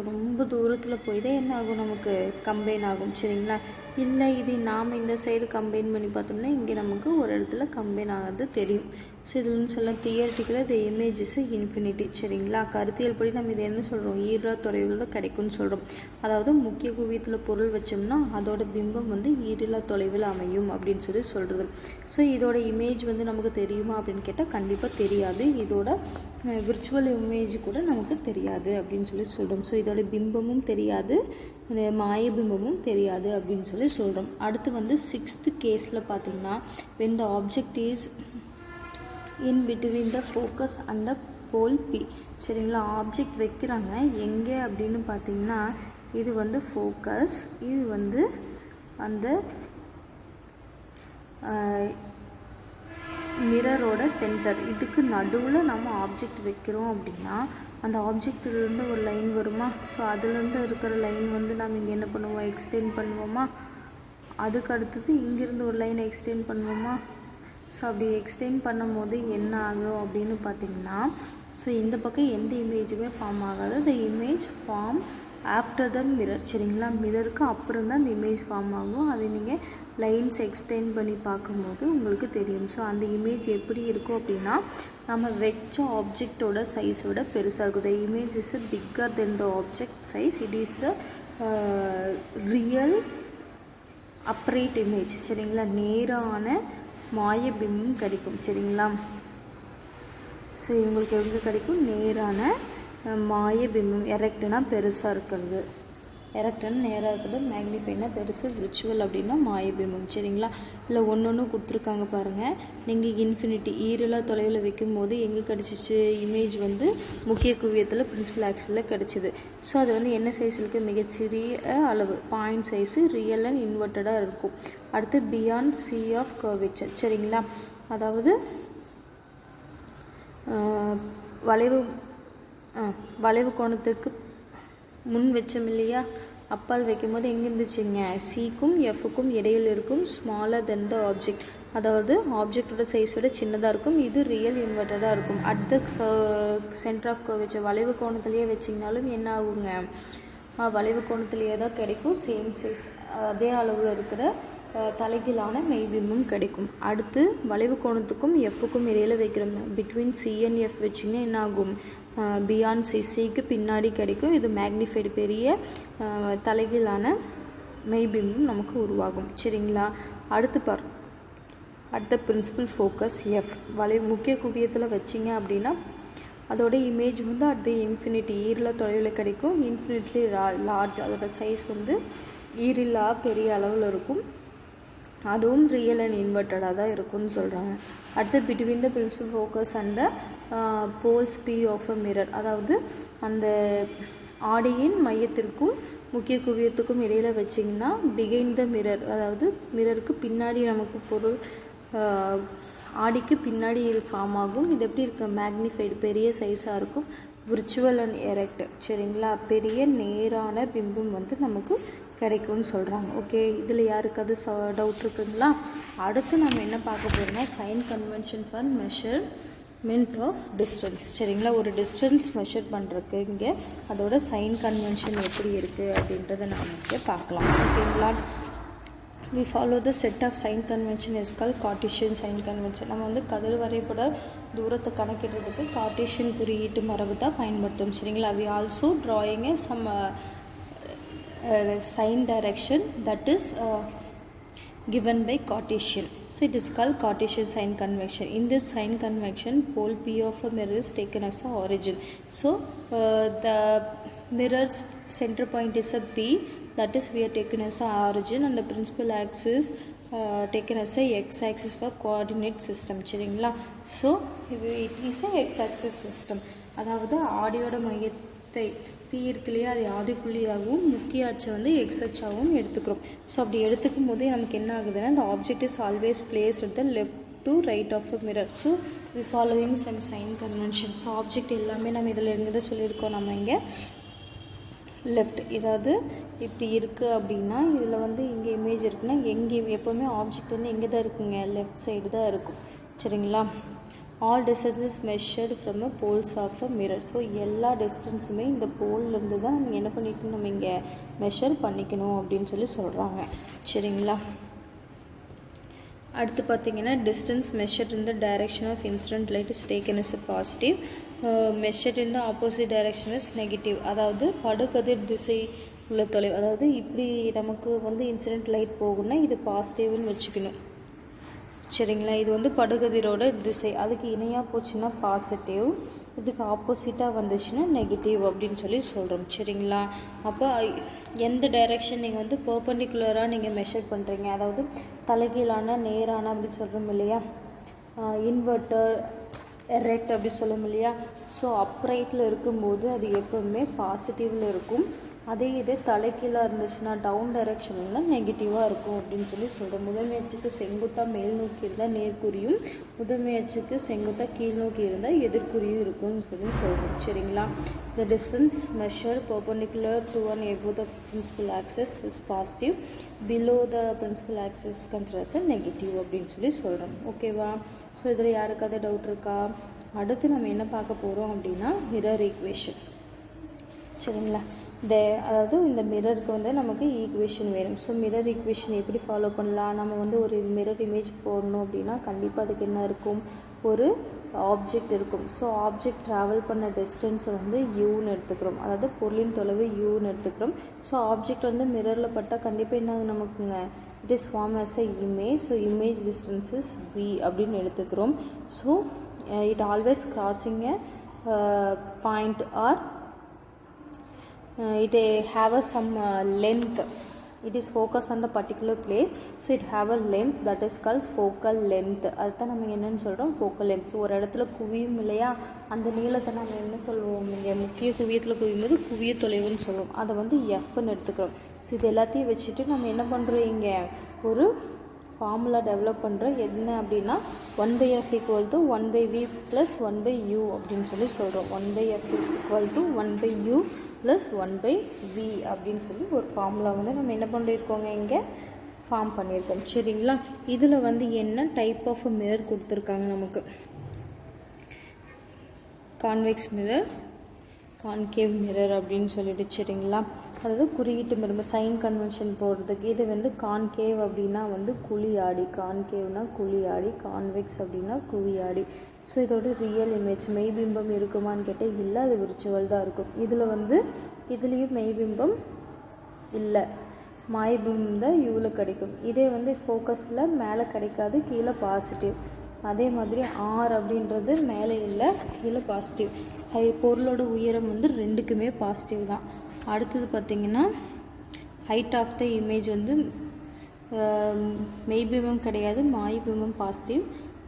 ரொம்ப தூரத்தில் போய் தான் என்ன ஆகும், நமக்கு கம்பைன் ஆகும். சரிங்களா? இல்லை இது நாம் இந்த சைடு கம்பைன் பண்ணி பார்த்தோம்னா இங்கே நமக்கு ஒரு இடத்துல கம்பைன் ஆகிறது தெரியும். ஸோ இதில் சொல்லலாம் தியரிட்டிக்கலாக த இமேஜ் இஸ் இன்ஃபினிட்டி. சரிங்களா? கருத்தியல் படி நம்ம இதை என்ன சொல்கிறோம், ஈரா தொலைவில் தான் கிடைக்கும்னு சொல்கிறோம். அதாவது முக்கிய குவியத்தில் பொருள் வச்சோம்னா அதோட பிம்பம் ஈரில்லா தொலைவில் அமையும் அப்படின்னு சொல்கிறது. ஸோ இதோட இமேஜ் நமக்கு தெரியுமா அப்படின்னு கேட்டால் கண்டிப்பாக தெரியாது. இதோட விர்ச்சுவல் இமேஜ் கூட நமக்கு தெரியாது அப்படின்னு சொல்கிறோம். ஸோ இதோட பிம்பமும் தெரியாது, மாய பிம்பமும் தெரியாது அப்படின்னு சொல்கிறோம். அடுத்து சிக்ஸ்த்து கேஸில் பார்த்திங்கன்னா when the object is in between the focus and the pole P. சரிங்களா? ஆப்ஜெக்ட் வைக்கிறாங்க எங்கே அப்படின்னு பார்த்தீங்கன்னா இது ஃபோக்கஸ், இது அந்த மிரரோட சென்டர் இதுக்கு நடுவில் நம்ம ஆப்ஜெக்ட் வைக்கிறோம் அப்படின்னா அந்த ஆப்ஜெக்டிலேருந்து ஒரு லைன் வருமா. ஸோ அதுலேருந்து இருக்கிற லைன் வந்து நம்ம இங்கே என்ன பண்ணுவோம், எக்ஸ்டெண்ட் பண்ணுவோமா. அதுக்கு அடுத்தது இங்கேருந்து ஒரு லைனை எக்ஸ்டெண்ட் பண்ணுவோமா. ஸோ அப்படி எக்ஸ்டெண்ட் பண்ணும் போது என்ன ஆகும் அப்படின்னு பார்த்தீங்கன்னா, ஸோ இந்த பக்கம் எந்த இமேஜுமே ஃபார்ம் ஆகாது. The image form after the mirror. சரிங்களா, மிரருக்கு அப்புறம் தான் அந்த இமேஜ் ஃபார்ம் ஆகும். அதை நீங்கள் லைன்ஸ் எக்ஸ்டெண்ட் பண்ணி பார்க்கும்போது உங்களுக்கு தெரியும். ஸோ அந்த இமேஜ் எப்படி இருக்கும் அப்படின்னா, நம்ம வச்ச ஆப்ஜெக்டோட சைஸை விட பெருசாக இருக்கும். The image is bigger then the object size. It is a real upright image. சரிங்களா, நேரான மாயபிம்பம் கிடைக்கும். சரிங்களா, ஸோ உங்களுக்கு எங்கே கிடைக்கும், நேரான மாயபிம்பம். எரெக்ட்னா பெருசாக இருக்கிறது, எரெக்ட்னா நேராக இருக்கிறது, மேக்னிஃபைனா பெருசு, விர்ச்சுவல் அப்படின்னா மாயபிம்பம். சரிங்களா, இல்லை ஒன்று கொடுத்துருக்காங்க பாருங்கள். நீங்கள் இன்ஃபினிட்டி ஈரலா தொலைவில் வைக்கும் போது எங்கே கிடச்சிச்சு, இமேஜ் வந்து முக்கிய குவியத்தில் பிரின்சிபல் ஆக்சிஸில் கிடச்சிது. ஸோ அது வந்து என்ன சைஸுக்கு, மிகச்சிறிய அளவு, பாயிண்ட் சைஸு, ரியல் அண்ட் இன்வெர்ட்டடாக இருக்கும். அடுத்து பியாண்ட் சி ஆஃப் கர்வேச்சர். சரிங்களா, அதாவது வளைவு கோணத்துக்கு முன் வச்சோம் இல்லையா, அப்பால் வைக்கும்போது எங்கே இருந்துச்சுங்க, சிக்கும் எஃப்க்கும் இடையில் இருக்கும், ஸ்மாலர் தென் த ஆப்ஜெக்ட். அதாவது ஆப்ஜெக்டோட சைஸோட சின்னதாக இருக்கும். இது ரியல் இன்வெர்ட்டடாக இருக்கும். At the centre of curvature. வளைவு கோணத்துலேயே வச்சிங்கனாலும் என்ன ஆகுங்க, வளைவு கோணத்துலேயே தான் கிடைக்கும். சேம் சைஸ் அதே அளவில் இருக்கிற தலைகீழான மெய்பிம்பம் கிடைக்கும். அடுத்து வளைவு கோணத்துக்கும் எஃப்க்கும் இடையில் வைக்கிறோம். பிட்வீன் சி அண்ட் எஃப் வச்சிங்கன்னா என்ன ஆகும், பியாண்ட் சி, சிக்கு பின்னாடி கிடைக்கும். இது மேக்னிஃபைடு பெரிய தலைகீழான மெய்பிம்பம் நமக்கு உருவாகும். சரிங்களா, அடுத்து at the principal focus F. முக்கிய குவியத்தில் வச்சிங்க அப்படின்னா அதோட இமேஜ் வந்து அட் த இன்ஃபினிட்டி ஈரில்லா தொலைவில் கிடைக்கும். இன்ஃபினிட்லி லார்ஜ், அதோட சைஸ் வந்து ஈரில்லா பெரிய அளவில் இருக்கும். அதுவும் ரியல் அண்ட் இன்வெர்ட்டடாக தான் இருக்கும்னு சொல்கிறாங்க. அடுத்து between the principal focus and the poles P of a mirror. அதாவது அந்த ஆடியின் மையத்திற்கும் முக்கிய குவியத்துக்கும் இடையில் வச்சிங்கன்னா பிகைண்ட் த மிரர், அதாவது மிரருக்கு பின்னாடி நமக்கு பொருள் ஆடிக்கு பின்னாடி ஃபார்ம் ஆகும். இது எப்படி இருக்கு, மேக்னிஃபைடு பெரிய சைஸாக இருக்கும். Virtual and erect. சரிங்களா, பெரிய நேரான பிம்பம் வந்து நமக்கு கிடைக்கும்னு சொல்கிறாங்க. ஓகே, இதில் யாருக்காவது டவுட் இருக்குங்களா? அடுத்து நம்ம என்ன பார்க்க போகிறோம்னா sign convention for measurement of distance. சரிங்களா, ஒரு டிஸ்டன்ஸ் மெஷர் பண்ணுறதுக்கு இங்கே அதோட சைன் கன்வென்ஷன் எப்படி இருக்குது அப்படின்றத நாம் இங்கே பார்க்கலாம். ஓகேங்களா, we follow the set of sign convention is called Cartesian sign convention. நம்ம வந்து கதிர் வரைபட தூரத்தை கணக்கிடுறதுக்கு கார்ட்டீசியன் குறியீட்டு மரபு தான் பயன்படுத்தும். சரிங்களா, we also drawing a some sign direction that is given by Cartesian. So it is called Cartesian sign convention. In this sign convention, pole P of a mirror is taken as a origin. So the mirror's center point is a P, that is we are taken as a origin, and the principal axis taken as a x-axis for coordinate system. சரிங்களா, so it is a x-axis system. அதாவது ஆடியோட மையத்தை P இருக்கு இல்லையா, அது ஆதி புள்ளியாகவும் முக்கிய அச்சை வந்து X அச்சாகவும் எடுத்துக்கிறோம். ஸோ அப்படி எடுத்துக்கும் போது நமக்கு என்ன ஆகுதுன்னா, the object is always placed at the left to right of a mirror. So we following some sign convention. So object எல்லாமே நம்ம இதில் இருந்து தான் சொல்லியிருக்கோம். நம்ம இங்கே லெஃப்ட், ஏதாவது இப்படி இருக்குது அப்படின்னா இதில் வந்து இங்கே இமேஜ் இருக்குன்னா எங்கே எப்போவுமே ஆப்ஜெக்ட் வந்து எங்கே தான் இருக்குங்க, லெஃப்ட் சைடு தான் இருக்கும். சரிங்களா, all distance measured from a poles of a mirror. So எல்லா டிஸ்டன்ஸுமே இந்த போல்லேருந்து தான் நம்ம என்ன பண்ணிக்கணும், நம்ம இங்கே மெஷர் பண்ணிக்கணும் அப்படின்னு சொல்லி சொல்கிறாங்க. சரிங்களா, அடுத்து பார்த்தீங்கன்னா distance measured in the direction of incident light is taken is a positive, measured in the opposite direction is negative. அதாவது படுகதிர் திசை உள்ள தொலைவு, அதாவது இப்படி நமக்கு வந்து இன்சிடென்ட் லைட் போகும்னா இது பாசிட்டிவ்னு வச்சுக்கணும். சரிங்களா, இது வந்து படுகதிரோட திசை, அதுக்கு இணையாக போச்சுன்னா பாசிட்டிவ், இதுக்கு ஆப்போசிட்டாக வந்துச்சுன்னா நெகட்டிவ் அப்படின்னு சொல்லி சொல்கிறோம். சரிங்களா, அப்போ எந்த டைரெக்ஷன் நீங்கள் வந்து பெர்பெண்டிகுலராக நீங்கள் மெஷர் பண்ணுறீங்க, அதாவது தலைகீழான நேரான அப்படி சொல்கிறோம் இல்லையா, இன்வெர்ட்டர் எரெக்ட் அப்படி சொல்லும் இல்லையா, ஸோ அப்ரைட்டில் இருக்கும்போது அது எப்போவுமே பாசிட்டிவில் இருக்கும். அதே இது தலைக்கீழாக இருந்துச்சுன்னா டவுன் டைரக்ஷனில் நெகட்டிவாக இருக்கும் அப்படின்னு சொல்லி சொல்கிறோம். முதன்மை அச்சுக்கு செங்குத்தாக மேல் நோக்கி இருந்தால் நேர்குறியும், முதன்மை அச்சுக்கு செங்குத்தாக கீழ் நோக்கி இருந்தால் எதிர்குறியும் இருக்கும்னு சொல்லி சொல்கிறோம். சரிங்களா? The distance measured perpendicular to and above the principal axis is positive, below the principal axis considered as a negative அப்படின்னு சொல்லி சொல்கிறோம். ஓகேவா? ஸோ இதில் யாருக்காவது டவுட் இருக்கா? அடுத்து நம்ம என்ன பார்க்க போகிறோம் அப்படின்னா மிரர் ஈக்குவேஷன். சரிங்களா? அதாவது இந்த மிரருக்கு வந்து நமக்கு ஈக்குவேஷன் வேணும். ஸோ மிரர் ஈக்குவேஷன் எப்படி ஃபாலோ பண்ணலாம்? நம்ம வந்து ஒரு மிரர் இமேஜ் போடணும் அப்படின்னா கண்டிப்பாக அதுக்கு என்ன இருக்கும்? ஒரு ஆப்ஜெக்ட் இருக்கும். ஸோ ஆப்ஜெக்ட் ட்ராவல் பண்ண டிஸ்டன்ஸை வந்து யூன்னு எடுத்துக்கிறோம். அதாவது பொருளின் தொலைவு யூன்னு எடுத்துக்கிறோம். ஸோ ஆப்ஜெக்ட் வந்து மிரரில் பட்டால் கண்டிப்பாக என்ன நமக்குங்க? It is form as a image. So image distance is v அப்படின்னு எடுத்துக்கிறோம். ஸோ it always crossing a point or it have a some length. It is focus on the particular place, so it have a length that is called focal length. அதுதான் நம்ம என்னன்னு சொல்கிறோம்? focal length. So ஒரு இடத்துல குவியும் இல்லையா, அந்த நீளத்தை நம்ம என்ன சொல்லுவோம்? இங்கே முக்கிய குவியத்தில் குவியும்போது குவிய தொலைவுன்னு சொல்லுவோம். அதை வந்து எஃப்னு எடுத்துக்கிறோம். ஸோ இது எல்லாத்தையும் வச்சுட்டு நம்ம என்ன பண்ணுறோம்? இங்கே ஒரு ஃபார்முலா டெவலப் பண்ணுறோம். என்ன அப்படின்னா 1/f = 1/v + 1/u அப்படின்னு சொல்லி சொல்கிறோம். 1/f = 1/u + 1/v அப்படின்னு சொல்லி ஒரு ஃபார்முலா வந்து நம்ம என்ன பண்ணியிருக்கோங்க? இங்கே ஃபார்ம் பண்ணியிருக்கோம். சரிங்களா? இதில் வந்து என்ன டைப் ஆஃப் மிரர் கொடுத்துருக்காங்க நமக்கு? கான்வெக்ஸ் மிரர், கான்கேவ் மிரர் அப்படின்னு சொல்லிட்டு. சரிங்களா? அதாவது குறியீட்டு மிரர் சைன் கன்வென்ஷன் போடுறதுக்கு. இது வந்து கான்கேவ் அப்படின்னா வந்து குழியாடி, கான்கேவ்னா குழியாடி, கான்வெக்ஸ் அப்படின்னா குவியாடி. ஸோ இதோட ரியல் இமேஜ் மெய்பிம்பம் இருக்குமான்னு கேட்டால் இல்லை, அது விர்ச்சுவல் தான் இருக்கும். இதில் வந்து இதுலேயும் மெய்பிம்பம் இல்லை, மாய்பிம்பம் தான் யூவில் கிடைக்கும். இதே வந்து ஃபோக்கஸில் மேலே கிடைக்காது, கீழே பாசிட்டிவ். அதே மாதிரி ஆர் அப்படின்றது மேலே இல்லை, கீழே பாசிட்டிவ். பொருளோட உயரம் வந்து ரெண்டுக்குமே பாசிட்டிவ் தான். அடுத்தது பார்த்திங்கன்னா ஹைட் ஆஃப் த இமேஜ் வந்து மெய்பிம்பம் கிடையாது, மாய்பிம்பம் பாசிட்டிவ்.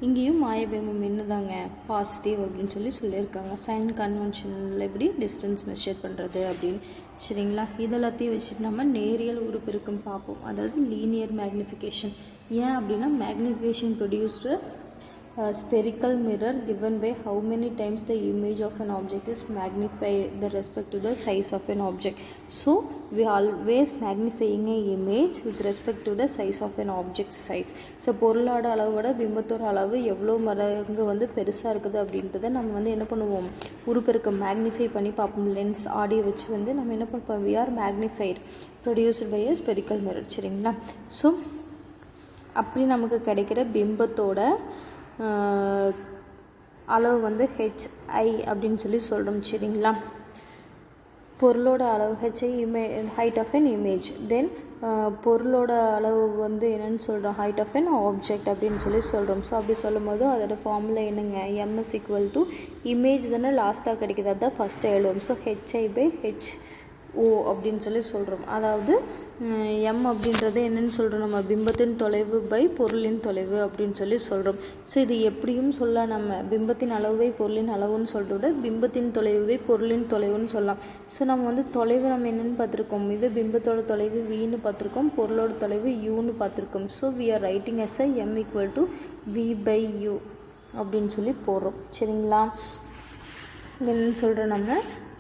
இங்கேயும் மாயபிம்பம் என்னதாங்க? பாசிட்டிவ் அப்படின்னு சொல்லி சொல்லியிருக்காங்க. சைன் கன்வென்ஷனில் எப்படி டிஸ்டன்ஸ் மெஷர் பண்ணுறது அப்படின்னு. சரிங்களா? இதெல்லாத்தையும் வச்சுட்டு நம்ம நேரியல் உருப்பெருக்கம் பார்ப்போம். அதாவது லீனியர் மேக்னிஃபிகேஷன். ஏன் அப்படின்னா magnification produced spherical mirror given by how many times the image of an object is magnified with respect to the size of an object. So we always magnifying a image with respect to the size of an object's size. So பொருளோட அளவோட பிம்பத்தோட அளவு எவ்வளோ மடங்கு வந்து பெருசாக இருக்குது அப்படின்றத நம்ம வந்து என்ன பண்ணுவோம்? உருப்பெருக்கம் மேக்னிஃபை பண்ணி பார்ப்போம். லென்ஸ் ஆடியோ வச்சு வந்து நம்ம என்ன பார்ப்போம்? we are magnified produced by a spherical mirror. சரிங்களா? ஸோ அப்படி நமக்கு கிடைக்கிற பிம்பத்தோட அளவு வந்து HI அப்படின்னு சொல்லி சொல்கிறோம். சரிங்களா? பொருளோட அளவு HI height of an image. Then பொருளோட அளவு வந்து என்னென்னு சொல்கிறோம்? ஹைட் ஆஃப் அன் ஆப்ஜெக்ட் அப்படின்னு சொல்லி சொல்கிறோம். ஸோ அப்படி சொல்லும் போது அதோட ஃபார்முலா என்னங்க? M = இமேஜ் தானே லாஸ்ட்டாக கிடைக்கிது, அதுதான் ஃபஸ்ட்டு எழுதுவோம். ஸோ HI/HO அப்படின்னு சொல்லி சொல்கிறோம். அதாவது M அப்படின்றது என்னென்னு சொல்கிறோம்? நம்ம பிம்பத்தின் தொலைவு பை பொருளின் தொலைவு அப்படின்னு சொல்லி சொல்கிறோம். ஸோ இது எப்படியும் சொல்ல நம்ம பிம்பத்தின் அளவை பொருளின் அளவுன்னு சொல்கிறத விட பிம்பத்தின் தொலைவை பொருளின் தொலைவுன்னு சொல்லலாம். ஸோ நம்ம வந்து தொலைவு நம்ம என்னென்னு பார்த்துருக்கோம்? இது பிம்பத்தோட தொலைவு Vன்னு பார்த்துருக்கோம், பொருளோட தொலைவு Uன்னு பார்த்துருக்கோம். So we are writing as a M = V/U அப்படின்னு சொல்லி போடுறோம். சரிங்களா? என்னென்னு சொல்கிறோம்? நம்ம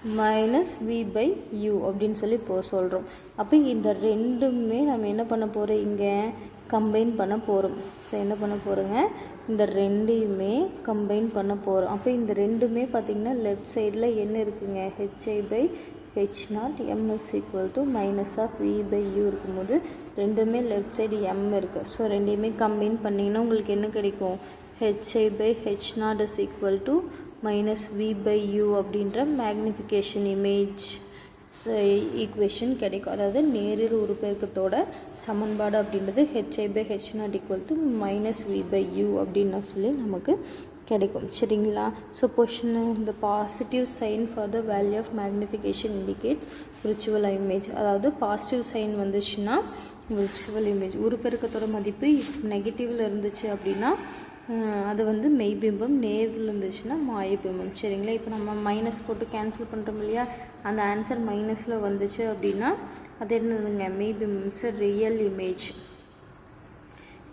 -V/U அப்படின்னு சொல்லி சொல்கிறோம். அப்போ இந்த ரெண்டுமே நம்ம என்ன பண்ண போகிறோம்? இங்கே கம்பைன் பண்ண போகிறோம். ஸோ என்ன பண்ண போகிறோங்க? இந்த ரெண்டையுமே கம்பைன் பண்ண போகிறோம். அப்போ இந்த ரெண்டுமே பார்த்திங்கன்னா லெஃப்ட் சைடில் என்ன இருக்குங்க? HI/H0 M = -V/U இருக்கும்போது ரெண்டுமே லெஃப்ட் சைடு M இருக்குது. ஸோ ரெண்டையுமே கம்பைன் பண்ணிங்கன்னா உங்களுக்கு என்ன கிடைக்கும்? HI/H0 = -V/U அப்படின்ற மேக்னிஃபிகேஷன் இமேஜ் ஈக்குவேஷன் கிடைக்கும். அதாவது நேரியல் உருப்பெருக்கத்தோட சமன்பாடு அப்படின்றது HI/H0 = -V/U அப்படின்னு சொல்லி நமக்கு கிடைக்கும். சரிங்களா? ஸோ பொசிஷன் இந்த positive sign for the value of magnification indicates virtual image. அதாவது பாசிட்டிவ் சைன் வந்துச்சுன்னா விர்ச்சுவல் இமேஜ். உருப்பெருக்கத்தோட மதிப்பு நெகட்டிவில் இருந்துச்சு அப்படின்னா அது வந்து மெய்பிம்பம், நேரில் இருந்துச்சுன்னா மாயபிம்பம். சரிங்களா? இப்போ நம்ம மைனஸ் போட்டு கேன்சல் பண்ணுறோம் இல்லையா, அந்த ஆன்சர் மைனஸில் வந்துச்சு அப்படின்னா அது என்னதுங்க? மெய்பிம்பம். It's real image.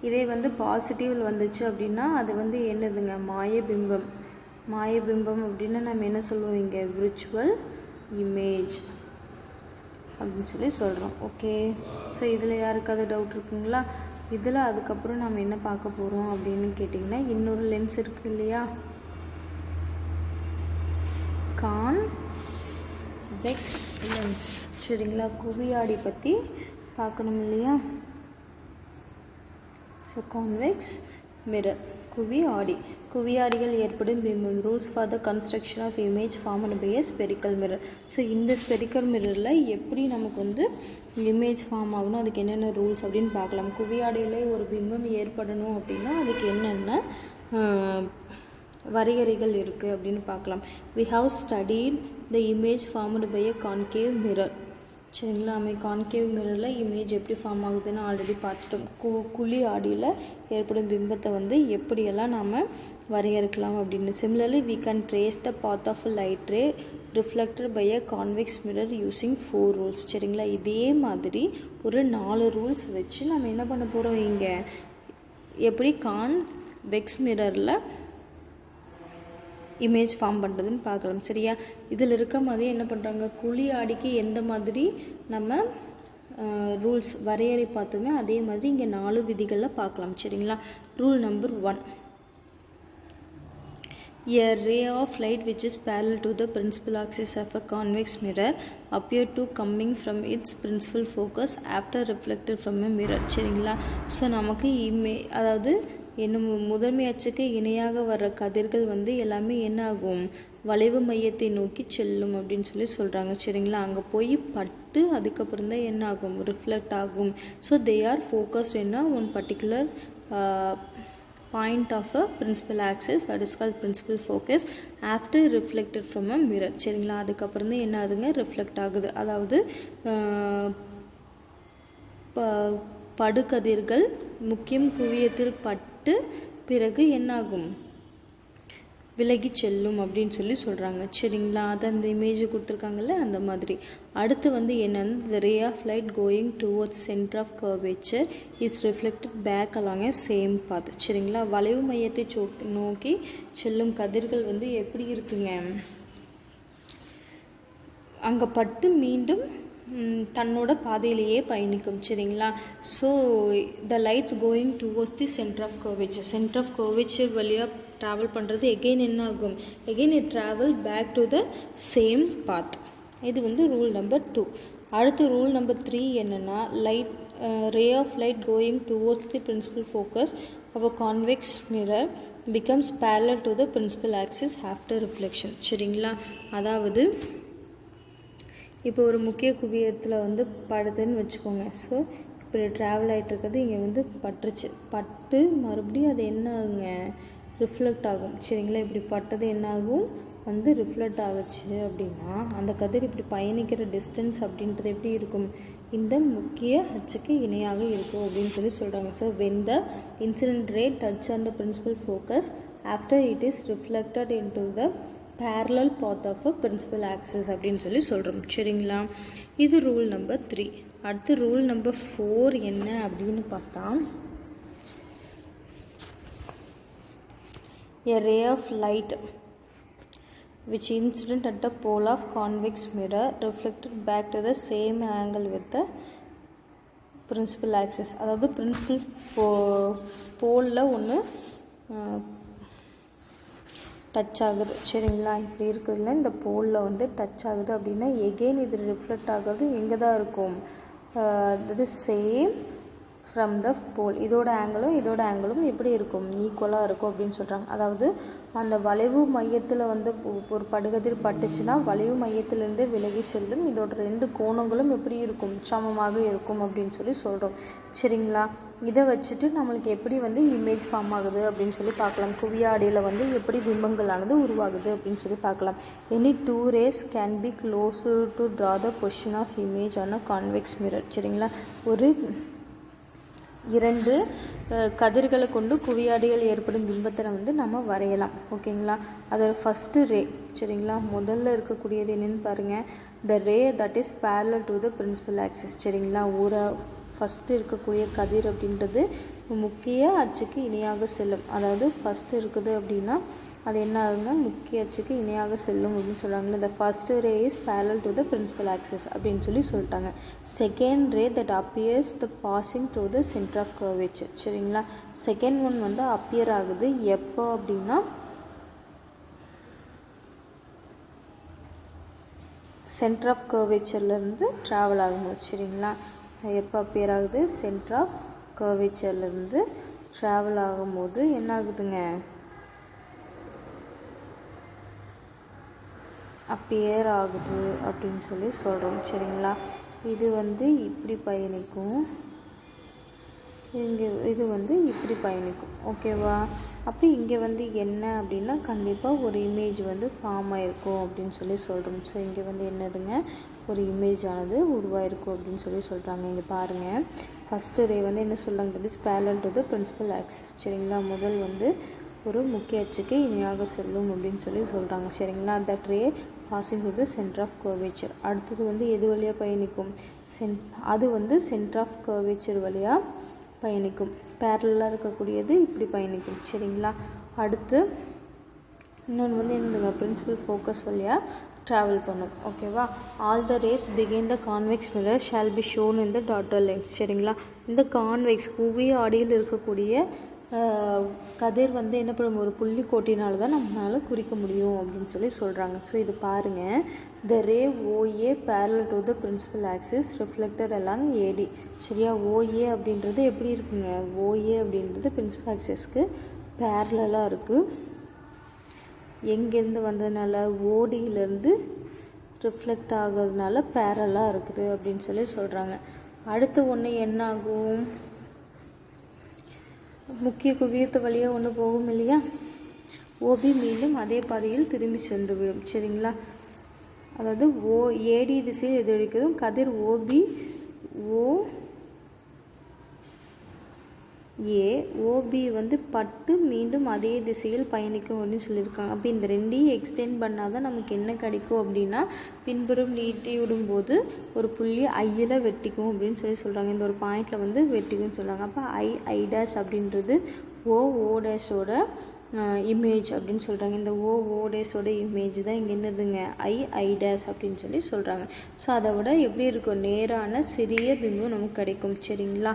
இதே வந்து பாசிட்டிவில் வந்துச்சு அப்படின்னா அது வந்து என்னதுங்க? மாயபிம்பம். மாயபிம்பம் அப்படின்னா நம்ம என்ன சொல்லுவோம் இங்கே? விர்ச்சுவல் இமேஜ் அப்படின்னு சொல்லி சொல்கிறோம். ஓகே, ஸோ இதில் யாருக்காவது டவுட் இருக்குங்களா? இதில் அதுக்கப்புறம் நம்ம என்ன பார்க்க போகிறோம் அப்படின்னு கேட்டிங்கன்னா, இன்னொரு லென்ஸ் இருக்குது இல்லையா, கான்வெக்ஸ் லென்ஸ். சரிங்களா? குவியாடி பற்றி பார்க்கணும் இல்லையா? ஸோ கான்வெக்ஸ் மிரர், குவியாடி. குவியாடிகள் ஏற்படும் பிம்பம். Rules for the construction of image formed by a spherical mirror. So இந்த ஸ்பெரிக்கல் மிரரில் எப்படி நமக்கு வந்து இமேஜ் ஃபார்ம் ஆகணும், அதுக்கு என்னென்ன ரூல்ஸ் அப்படின்னு பார்க்கலாம். குவியாடியில் ஒரு பிம்பம் ஏற்படணும் அப்படின்னா அதுக்கு என்னென்ன வரையறைகள் இருக்குது அப்படின்னு பார்க்கலாம். We have studied the image formed by a concave mirror. சரிங்களா? நம்ம கான்கேவ் மிரரில் இமேஜ் எப்படி ஃபார்ம் ஆகுதுன்னு ஆல்ரெடி பார்த்துட்டோம். குழி ஆடியில் ஏற்படும் பிம்பத்தை வந்து எப்படியெல்லாம் நாம் வரையறுக்கலாம் அப்படின்னு. Similarly we can trace the path of a light ray reflected by a convex mirror using 4 rules. சரிங்களா? இதே மாதிரி ஒரு 4 ரூல்ஸ் வச்சு நம்ம என்ன பண்ண போகிறோம் இங்கே, எப்படி கான்வெக்ஸ் மிரரில் இமேஜ் ஃபார்ம் பண்ணுறதுன்னு பார்க்கலாம். சரியா? இதில் இருக்க மாதிரி என்ன பண்ணுறாங்க, குழி ஆடிக்கு எந்த மாதிரி நம்ம ரூல்ஸ் வரையறை பார்த்தோமே அதே மாதிரி இங்கே 4 விதிகளில் பார்க்கலாம். சரிங்களா? Rule number 1, a ray of light which is parallel to the principal axis of a convex mirror appear to coming from its principal focus after reflected from a mirror. சரிங்களா? ஸோ நமக்கு அதாவது என்னும் முதன்மை அச்சுக்கு இணையாக வர்ற கதிர்கள் வந்து எல்லாமே என்ன ஆகும், வளைவு மையத்தை நோக்கி செல்லும் அப்படின்னு சொல்லி சொல்கிறாங்க. சரிங்களா? அங்கே போய் பட்டு அதுக்கப்புறம் தான் என்ன ஆகும், ரிஃப்ளெக்ட் ஆகும். ஸோ தே ஆர் ஃபோக்கஸ்ட் என்ன one particular point of a principal axis, that is called principal focus after reflected from a mirror. சரிங்களா? அதுக்கப்புறம் தான் என்ன ஆகுதுங்க, ரிஃப்ளெக்ட் ஆகுது. அதாவது படுகதிர்கள் முக்கியம் குவியத்தில் பட்டு பிறகு என்னாகும், விலகி செல்லும் அப்படின்னு சொல்லி சொல்கிறாங்க. சரிங்களா? அதை அந்த இமேஜ் கொடுத்துருக்காங்கல்ல அந்த மாதிரி. அடுத்து வந்து என்னென்னு, the ray of light going towards center of curvature is reflected back along a same path. சரிங்களா? வளைவு மையத்தை நோக்கி செல்லும் கதிர்கள் வந்து எப்படி இருக்குங்க, அங்கே பட்டு மீண்டும் தன்னோட பாதையிலேயே பயணிக்கும். சரிங்களா? So the lights going towards the centre of curvature, centre of curvature வழியாக ட்ராவல் பண்ணுறது எகெயின் என்ன ஆகும், again it travel back to the same path. இது வந்து ரூல் நம்பர் 2. அடுத்து ரூல் நம்பர் 3 என்னென்னா, light ray of light going towards the principal focus of a convex mirror becomes parallel to the principal axis after reflection. சரிங்களா? அதாவது இப்போ ஒரு முக்கிய குவியத்தில் வந்து படுதுன்னு வச்சுக்கோங்க. ஸோ இப்படி ட்ராவல் ஆகிட்டு இருக்கிறது இங்கே வந்து பட்டுருச்சு, பட்டு மறுபடியும் அது என்ன ஆகுங்க, ரிஃப்ளெக்ட் ஆகும். சரிங்களா? இப்படி பட்டது என்ன ஆகும், வந்து ரிஃப்ளெக்ட் ஆகுச்சு அப்படின்னா அந்த கதிர் இப்படி பயணிக்கிற டிஸ்டன்ஸ் அப்படின்றது எப்படி இருக்கும், இந்த முக்கிய அச்சுக்கு இணையாக இருக்கும் அப்படின்னு சொல்லி சொல்கிறாங்க. So when the incident ray touch on the principal focus after it is reflected into the parallel path of a principal axis அப்படின்னு சொல்லி சொல்கிறோம். சரிங்களா? இது ரூல் நம்பர் 3. அடுத்து ரூல் நம்பர் 4 என்ன அப்படின்னு பார்த்தா, a ray of light which incident at the pole of convex mirror reflected back to the same angle with the principal axis. அதாவது பிரின்சிபல் போலில் ஒன்று டச் ஆகுது. சரிங்களா? இப்படி இருக்குதுல்ல, இந்த போலில் வந்து டச் ஆகுது அப்படின்னா எகெயின் இது ரிஃப்ளெக்ட் ஆகுது எங்கே தான் இருக்கும், இது சேம் ஃப்ரம் த போல். இதோட ஆங்கிளும் எப்படி இருக்கும், ஈக்குவலாக இருக்கும் அப்படின்னு சொல்கிறாங்க. அதாவது அந்த வளைவு மையத்தில் வந்து ஒரு படுகதிர் பட்டுச்சுன்னா வளைவு மையத்திலேருந்து விலகி செல்லும். இதோட 2 கோணங்களும் எப்படி இருக்கும், சமமாக இருக்கும் அப்படின்னு சொல்லி சொல்கிறோம். சரிங்களா? இதை வச்சுட்டு நம்மளுக்கு எப்படி வந்து இமேஜ் ஃபார்ம் ஆகுது அப்படின்னு சொல்லி பார்க்கலாம். குவியாடியில் வந்து எப்படி பிம்பங்களானது உருவாகுது அப்படின்னு சொல்லி பார்க்கலாம். Any 2 rays can be close to draw the position of image on a convex mirror. சரிங்களா? ஒரு 2 கதிர்களை கொண்டு குவியாடிகள் ஏற்படும் பிம்பத்தை வந்து நம்ம வரையலாம். ஓகேங்களா? அதோட ஃபஸ்ட்டு ரே சரிங்களா, முதல்ல இருக்கக்கூடியது என்னென்னு பாருங்கள், the ray that is parallel to the principal axis. சரிங்களா, ஃபஸ்ட்டு இருக்கக்கூடிய கதிர் அப்படின்றது முக்கிய அச்சுக்கு இணையாக செல்லும். அதாவது ஃபஸ்ட்டு இருக்குது அப்படின்னா அது என்ன ஆகுங்க, முக்கிய அச்சுக்கு இணையாக செல்லும் அப்படின்னு சொல்கிறாங்க. இந்த first ray is parallel to the principal axis அப்படின்னு சொல்லிட்டாங்க. Second ray that appears the passing through the centre of curvature. சரிங்களா, செகண்ட் ஒன் வந்து அப்பியர் ஆகுது எப்போ அப்படின்னா சென்டர் ஆஃப் கர்வேச்சர்லேருந்து ட்ராவல் ஆகும்போது. சரிங்களா, எப்போ அப்பியர் ஆகுது, சென்டர் ஆஃப் கர்வேச்சர்லேருந்து ட்ராவல் ஆகும்போது என்ன ஆகுதுங்க, அப்பியர் ஆகுது அப்படின்னு சொல்கிறோம். சரிங்களா, இது வந்து இப்படி பயணிக்கும், இது வந்து இப்படி பயணிக்கும். ஓகேவா? அப்போ இங்கே வந்து என்ன அப்படின்னா கண்டிப்பாக ஒரு இமேஜ் வந்து ஃபார்ம் ஆகிருக்கும் அப்படின்னு சொல்கிறோம். ஸோ இங்கே வந்து என்னதுங்க, ஒரு இமேஜ் ஆனது உருவாயிருக்கும் அப்படின்னு சொல்கிறாங்க. இங்கே பாருங்கள், ஃபஸ்ட்டு ரே வந்து என்ன சொல்கிறாங்க, that is parallel to the principal axis. சரிங்களா, முதல் வந்து ஒரு முக்கிய அச்சுக்கு இணையாக செல்லும் அப்படின்னு சொல்கிறாங்க. சரிங்களா, that ray passing to the centre of curvature. அடுத்தது வந்து எது வழியாக பயணிக்கும், அது வந்து சென்டர் ஆஃப் கர்வேச்சர் வழியாக பயணிக்கும். பேரலாக இருக்கக்கூடியது இப்படி பயணிக்கும். சரிங்களா, அடுத்து இன்னொன்று வந்து என்னதுங்க, பிரின்சிபல் ஃபோக்கஸ் வழியாக ட்ராவல் பண்ணும். ஓகேவா? All the race begin the convex mirror shall be shown in the daughter lines. சரிங்களா, இந்த கான்வெக்ஸ் குவிய ஆடியில் இருக்கக்கூடிய கதிர் வந்து என்ன பண்ணும், ஒரு புள்ளி கோட்டினால தான் நம்மளால் குறிக்க முடியும் அப்படின்னு சொல்கிறாங்க. ஸோ இது பாருங்கள், the ray OA parallel to the principal axis reflected along AD. சரியா, ஓஏ அப்படின்றது எப்படி இருக்குங்க, ஓஏ அப்படின்றது பிரின்சிபல் ஆக்சிஸ்க்கு பேரலாக இருக்குது. எங்கேருந்து வந்ததுனால, ஓடியிலேருந்து ரிஃப்ளெக்ட் ஆகிறதுனால பேரலாக இருக்குது அப்படின்னு சொல்கிறாங்க. அடுத்து ஒன்று என்ன ஆகும், முக்கிய குவியத்து வழியாக ஒன்று போகும் இல்லையா, ஓபி மீண்டும் அதே பாதையில் திரும்பி சென்று விடும். சரிங்களா, அதாவது ஏடி திசையில் எதிரொலிக்கிறதும் கதிர் ஓபி வந்து பட்டு மீண்டும் அதே திசையில் பயணிக்கும் அப்படின்னு சொல்லியிருக்காங்க. அப்போ இந்த ரெண்டையும் எக்ஸ்டெண்ட் பண்ணால் தான் நமக்கு என்ன கிடைக்கும் அப்படின்னா, பின்புறம் நீட்டி விடும்போது ஒரு புள்ளி ஐயில் வெட்டிக்கும் அப்படின்னு சொல்கிறாங்க. இந்த ஒரு பாயிண்டில் வந்து வெட்டிக்கும்னு சொல்கிறாங்க. அப்போ ஐ டேஷ் அப்படின்றது ஓ டேஷோட இமேஜ் அப்படின்னு சொல்கிறாங்க. இந்த ஓ டேஷோட இமேஜ் தான் இங்கே என்னதுங்க, ஐ டேஷ் அப்படின்னு சொல்கிறாங்க. ஸோ அதை விட எப்படி இருக்கும், நேரான சிறிய பிம்பம் நமக்கு கிடைக்கும். சரிங்களா,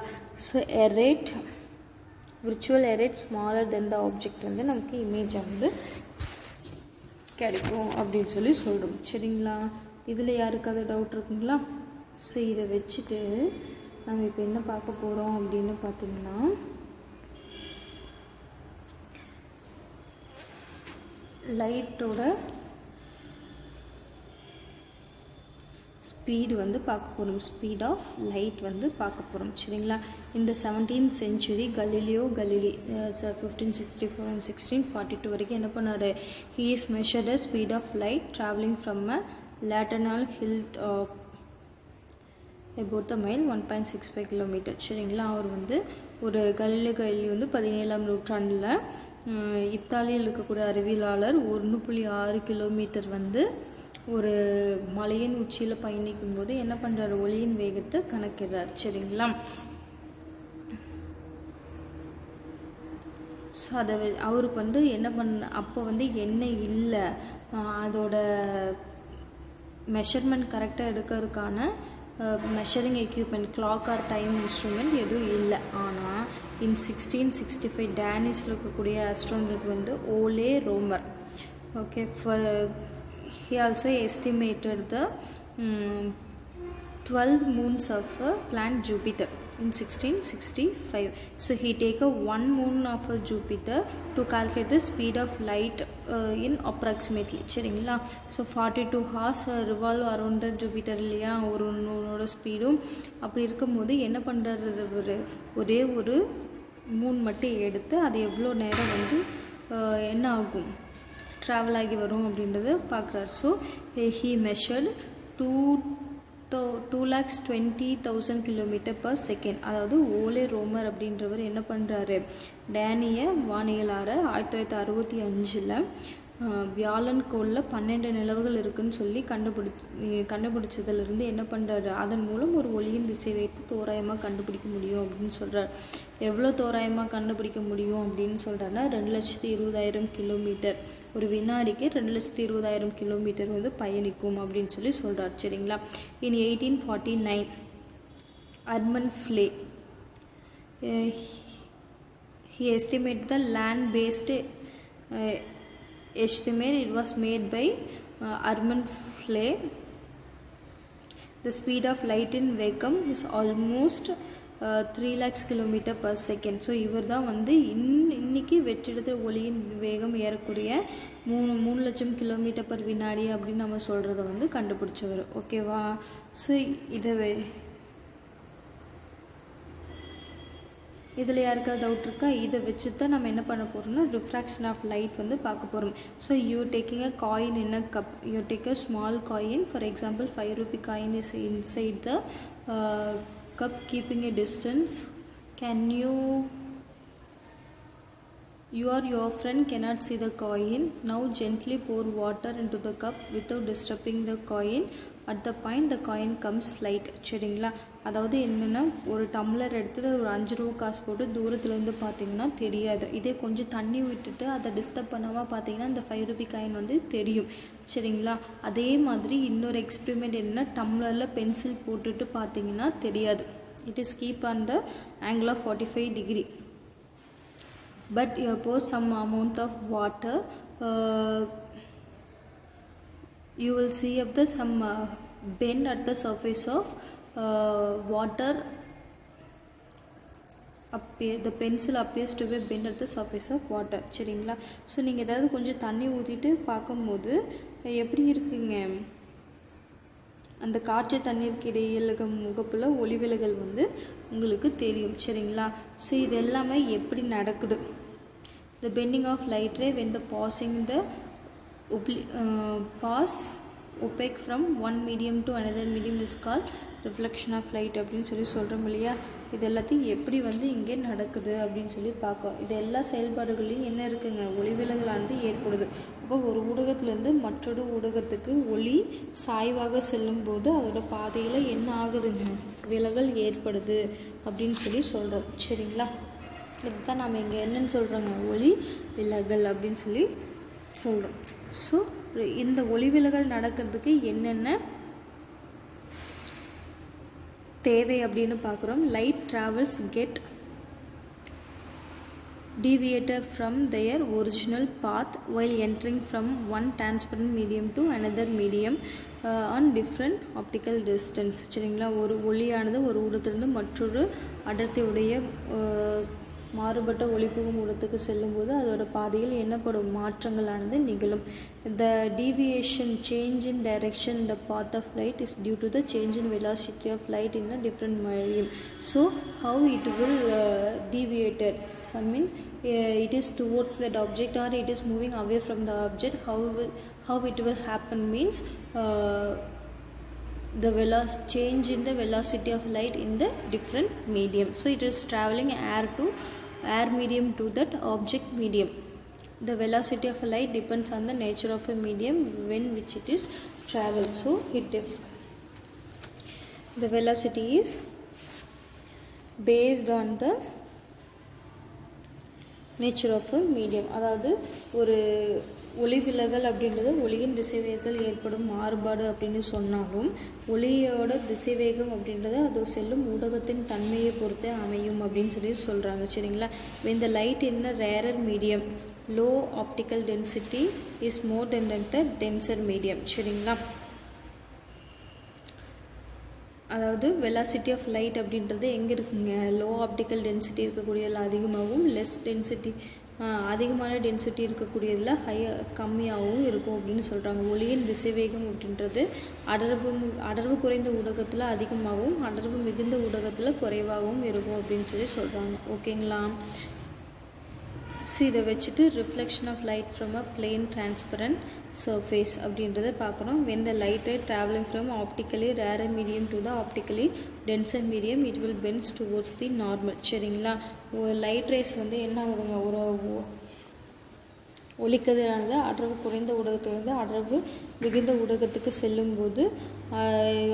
so erect virtual erect smaller then the object வந்து நமக்கு இமேஜை வந்து கிடைக்கும் அப்படின்னு சொல்கிறோம். சரிங்களா, இதில் யாருக்காவது டவுட் இருக்குங்களா? ஸோ இதை வச்சுட்டு நம்ம இப்போ என்ன பார்க்க போகிறோம் அப்படின்னு பார்த்தீங்கன்னா, லைட்டோட ஸ்பீடு வந்து பார்க்க போகிறோம், ஸ்பீட் ஆஃப் லைட் வந்து பார்க்க போகிறோம். சரிங்களா, இந்த 17th century கலீலியோ 1564 and 1642 வரைக்கும் என்ன பண்ணார், he is measured the speed of light traveling from a lateral hill about the mile 1.65 kilometer. சரிங்களா, அவர் வந்து ஒரு கலீலியோ வந்து 17ஆம் நூற்றாண்டில் இத்தாலியில் இருக்கக்கூடிய அறிவியலாளர் 1.6 கிலோமீட்டர் வந்து ஒரு மலையின் உச்சியில் பயணிக்கும் போது என்ன பண்ணுறாரு, ஒளியின் வேகத்தை கணக்கிடுறார். சரிங்களா, ஸோ அதை அவருக்கு வந்து என்ன அப்போ வந்து என்ன இல்லை, அதோட மெஷர்மெண்ட் கரெக்டாக எடுக்கிறதுக்கான measuring equipment clock or time instrument எதுவும் இல்லை. ஆனால் இன் 1665 டேனிஷில் இருக்கக்கூடிய ஆஸ்ட்ரோனருக்கு வந்து ஓலே ரோமர், okay, he also estimated the 12 moons of planet Jupiter in 1665. So he take a one moon of Jupiter to calculate the speed of light in approximately. சரிங்களா, so 42 hours revolve around the Jupiter இல்லையா, ஒரு மூனோட ஸ்பீடும். அப்படி இருக்கும்போது என்ன பண்ணுறது, ஒரே ஒரு Moon மட்டும் எடுத்து அது எவ்வளோ நேரம் வந்து என்ன ஆகும், ட்ராவல் ஆகி வரும் அப்படின்றது பார்க்குறாரு. So he measured 2,20,000 km/s. அதாவது ஓலே ரோமர் அப்படின்றவர் என்ன பண்ணுறாரு, டேனிய வானியலாளர் 1965 வியாழன் கோளில் 12 நிலவுகள் இருக்குன்னு சொல்லி கண்டுபிடிச்சதுலேருந்து என்ன பண்ணுறாரு, அதன் மூலம் ஒரு ஒளியின் திசை வைத்து தோராயமாக கண்டுபிடிக்க முடியும் அப்படின்னு சொல்கிறார். எவ்வளோ தோராயமாக கண்டுபிடிக்க முடியும் அப்படின்னு சொல்கிறாருன்னா 2,20,000 கிலோமீட்டர், ஒரு வினாடிக்கு 2,20,000 கிலோமீட்டர் வந்து பயணிக்கும் அப்படின்னு சொல்லி சொல்கிறார். சரிங்களா. இன் 1849 Armand ஃப்ளே he estimated the land-based estimate. It was made by Armand Flay. The speed of light in vacuum is almost 3 lakhs km/s. So இவர் தான் வந்து இன்னைக்கு வெற்றிடத்தில் ஒளியின் வேகம் ஏறக்குறைய 3 லட்சம் கிலோமீட்டர் பர் வினாடி அப்படின்னு நம்ம சொல்கிறத வந்து கண்டுபிடிச்சவர். ஓகேவா. ஸோ இதில் யாருக்காவது டவுட் இருக்கா? இதை வச்சு தான் நம்ம என்ன பண்ண போகிறோம்னா ரிஃப்ராக்ஷன் ஆஃப் லைட் வந்து பார்க்க போகிறோம். So you taking a coin in a cup, you take a small coin, for example 5 rupee coin is inside the cub keeping a distance. Can you or your friend cannot see the coin. Now gently pour water into the cup without disturbing the coin. At the point the coin comes light. சரிங்களா. அதாவது என்னென்னா ஒரு tumbler எடுத்து ஒரு 5 ரூபா காசு போட்டு தூரத்துலேருந்து பார்த்தீங்கன்னா தெரியாது. இதே கொஞ்சம் தண்ணி விட்டுட்டு அதை டிஸ்டர்ப் பண்ணாமல் பார்த்தீங்கன்னா இந்த 5 rupee காயின் வந்து தெரியும். சரிங்களா. அதே மாதிரி இன்னொரு எக்ஸ்பெரிமெண்ட் என்னென்னா டம்ளரில் பென்சில் போட்டுட்டு பார்த்தீங்கன்னா தெரியாது. It is keep on the angle of 45 degree. But you pour some amount of water, you will see of the some bend at the surface of water appear. The pencil appears to be bend at the surface of water. சரிங்களா. So நீங்கள் ஏதாவது கொஞ்சம் தண்ணி ஊற்றிட்டு பார்க்கும்போது எப்படி இருக்குங்க, அந்த காற்று தண்ணீருக்கு இடையில் முகப்பில் ஒளிவிலகல் வந்து உங்களுக்கு தெரியும். சரிங்களா. ஸோ இது எல்லாமே எப்படி நடக்குது, the bending of light ray when the passing the pass opaque from one medium to another medium is called reflection of light அப்படின்னு சொல்லி சொல்கிறோம் இல்லையா. இது எல்லாத்தையும் எப்படி வந்து இங்கே நடக்குது அப்படின்னு சொல்லி பார்க்கும். இது எல்லா செயல்பாடுகளையும் என்ன இருக்குங்க, ஒளிவிலகலானது ஏற்படுது. அப்போ ஒரு ஊடகத்துலேருந்து மற்றொரு ஊடகத்துக்கு ஒளி சாய்வாக செல்லும் போது அதோட பாதையில் என்ன ஆகுதுங்க, விலகல் ஏற்படுது அப்படின்னு சொல்லி சொல்கிறோம். சரிங்களா. இதுதான் நம்ம இங்கே என்னன்னு சொல்கிறோங்க, ஒளி விலகல் அப்படின்னு சொல்லி சொல்கிறோம். ஸோ இந்த ஒளி விலகல் நடக்கிறதுக்கு என்னென்ன தேவை அப்படின்னு பார்க்குறோம். Light travels get deviated from their original path while entering from one transparent medium to another medium on different optical distance. சரிங்களா. ஒரு ஒளியானது ஒரு ஊடகத்திலிருந்து மற்றொரு அடர்த்தியுடைய மாறுபட்ட ஒளிபுகும் ஊடகத்துக்கு செல்லும்போது அதோட பாதையில் என்னப்படும் மாற்றங்களானது நிகழும். The deviation, change in direction in the path of light is due to the change in velocity of light in a different medium. So how it will deviated? Some means it is towards that object or it is moving away from the object. How it will happen means the change in the velocity of light in the different medium. So it is traveling air medium to that object medium. The velocity of light depends on the nature of a medium when which it is travels. So the velocity is based on the nature of a medium. அதாவது ஒரு ஒளிவிலகல் அப்படின்றது ஒளியின் திசைவேகத்தில் ஏற்படும் மாறுபாடு அப்படின்னு சொன்னாலும் ஒளியோட திசைவேகம் அப்படின்றது அது செல்லும் ஊடகத்தின் தன்மையை பொறுத்தே அமையும் அப்படின்னு சொல்லி சொல்கிறாங்க. சரிங்களா. when the light in a rarer medium, low optical density is more than the denser medium. சரிங்களா. அதாவது வெலாசிட்டி ஆஃப் லைட் அப்படின்றது எங்கே இருக்குங்க, லோ ஆப்டிக்கல் டென்சிட்டி இருக்கக்கூடியதில் அதிகமாகவும் லெஸ் டென்சிட்டி அதிகமான டென்சிட்டி இருக்கக்கூடியதில் கம்மியாகவும் இருக்கும் அப்படின்னு சொல்கிறாங்க. ஒளியின் திசைவேகம் அப்படின்றது அடர்வு குறைந்த ஊடகத்தில் அதிகமாகவும் அடர்வு மிகுந்த ஊடகத்தில் குறைவாகவும் இருக்கும் அப்படின்னு சொல்லி சொல்கிறாங்க. ஓகேங்களா. ஸோ இதை வச்சுட்டு reflection of light from a plane transparent surface அப்படின்றத பார்க்குறோம். when the light ray traveling from optically rarer medium to the optically denser medium it will bends towards the normal. சரிங்களா, லைட் ரேஸ் வந்து என்ன ஆகுதுங்க, ஒரு ஒளிக்கதிரானது அடர்வு குறைந்த ஊடகத்திலிருந்து அடர்வு மிகுந்த ஊடகத்துக்கு செல்லும்போது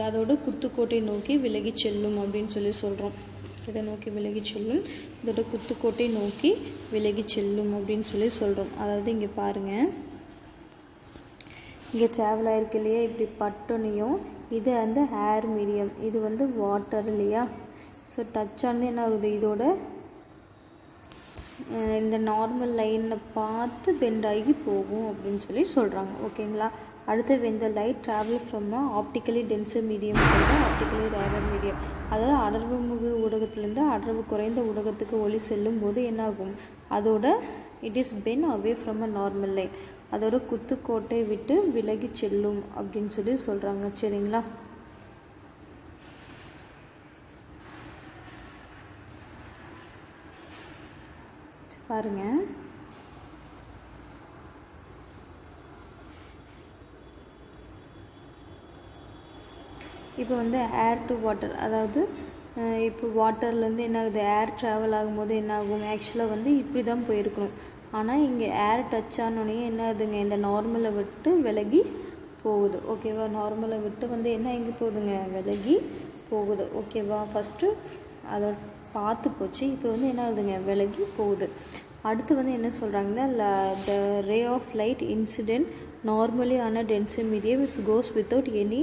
அதோட குத்துக்கோட்டை நோக்கி விலகி செல்லும் அப்படின்னு சொல்லி சொல்கிறோம். இதை நோக்கி விலகி செல்லும், இதோட குத்துக்கோட்டை நோக்கி விலகி செல்லும் அப்படின்னு சொல்லி சொல்கிறோம். அதாவது இங்கே பாருங்கள், இங்கே ட்ராவல் ஆகிருக்கு இல்லையா, இப்படி பட்டோனையும் இது வந்து ஏர் மீடியம், இது வந்து வாட்டர் இல்லையா. ஸோ டச் ஆனது என்ன ஆகுது, இதோட இந்த நார்மல் லைனை பார்த்து பெண்ட் ஆகி போகும் அப்படின்னு சொல்லி சொல்கிறாங்க. ஓகேங்களா. அடுத்து when the light travel from a optically denser medium to the optically rarer medium, அதாவது அடர்வு மிகு ஊடகத்திலேருந்து அடர்வு குறைந்த ஊடகத்துக்கு ஒளி செல்லும் போது என்னாகும், அதோட it is bent away from a normal line, அதோட குத்துக்கோட்டை விட்டு விலகி செல்லும் அப்படின்னு சொல்லி சொல்கிறாங்க. சரிங்களா. பாருங்க, இப்போ வந்து ஏர் டு வாட்டர், அதாவது இப்போ வாட்டர்லேருந்து என்ன ஆகுது, ஏர் ட்ராவல் ஆகும்போது என்ன ஆகும், ஆக்சுவலாக வந்து இப்படி தான் போயிருக்கணும். ஆனால் இங்கே ஏர் டச் ஆனோடனே என்ன ஆகுதுங்க, இந்த நார்மலை விட்டு விலகி போகுது. ஓகேவா, நார்மலை விட்டு வந்து என்ன எங்கே போகுதுங்க, விலகி போகுது. ஓகேவா, ஃபஸ்ட்டு அதை பார்த்து போச்சு, இப்போ வந்து என்ன ஆகுதுங்க, விலகி போகுது. அடுத்து வந்து என்ன சொல்கிறாங்கன்னா, the ray of light incident normally on a denser medium it goes without any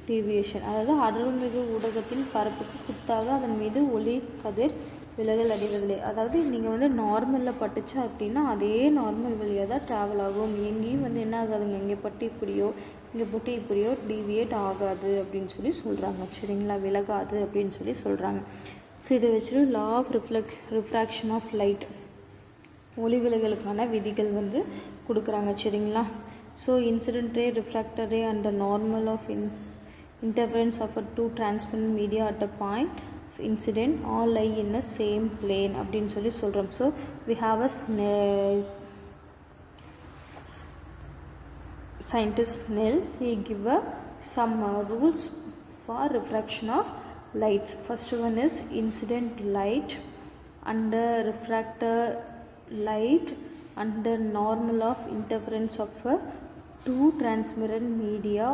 deviation, அதாவது அடர்மிகு ஊடகத்தின் பரப்புக்கு குத்தாக அதன் மீது ஒளி கதிர் விலகல் அடைவதில்லை. அதாவது நீங்கள் வந்து நார்மலில் பட்டுச்சா அப்படின்னா அதே நார்மல் வழியாக தான் ட்ராவல் ஆகும், எங்கேயும் வந்து என்ன ஆகாதுங்க, இங்கே பட்டு இப்படியோ இங்கே பட்டு இப்படியோ டிவியேட் ஆகாது அப்படின்னு சொல்லி சொல்கிறாங்க. சரிங்களா, விலகாது அப்படின்னு சொல்லி சொல்கிறாங்க. ஸோ இதை வச்சுட்டு law of refraction of light, ஒளி விலகலுக்கான விதிகள் வந்து கொடுக்குறாங்க. சரிங்களா. So incident ray, refractor ray and the normal of interference of a two transparent media at a point of incident all lie in a same plane அப்படின்னு சொல்லி சொல்கிறோம். So we have a scientist Snell, he give some rules for refraction of lights. First one is incident light under refractor light under normal of interference of two transparent media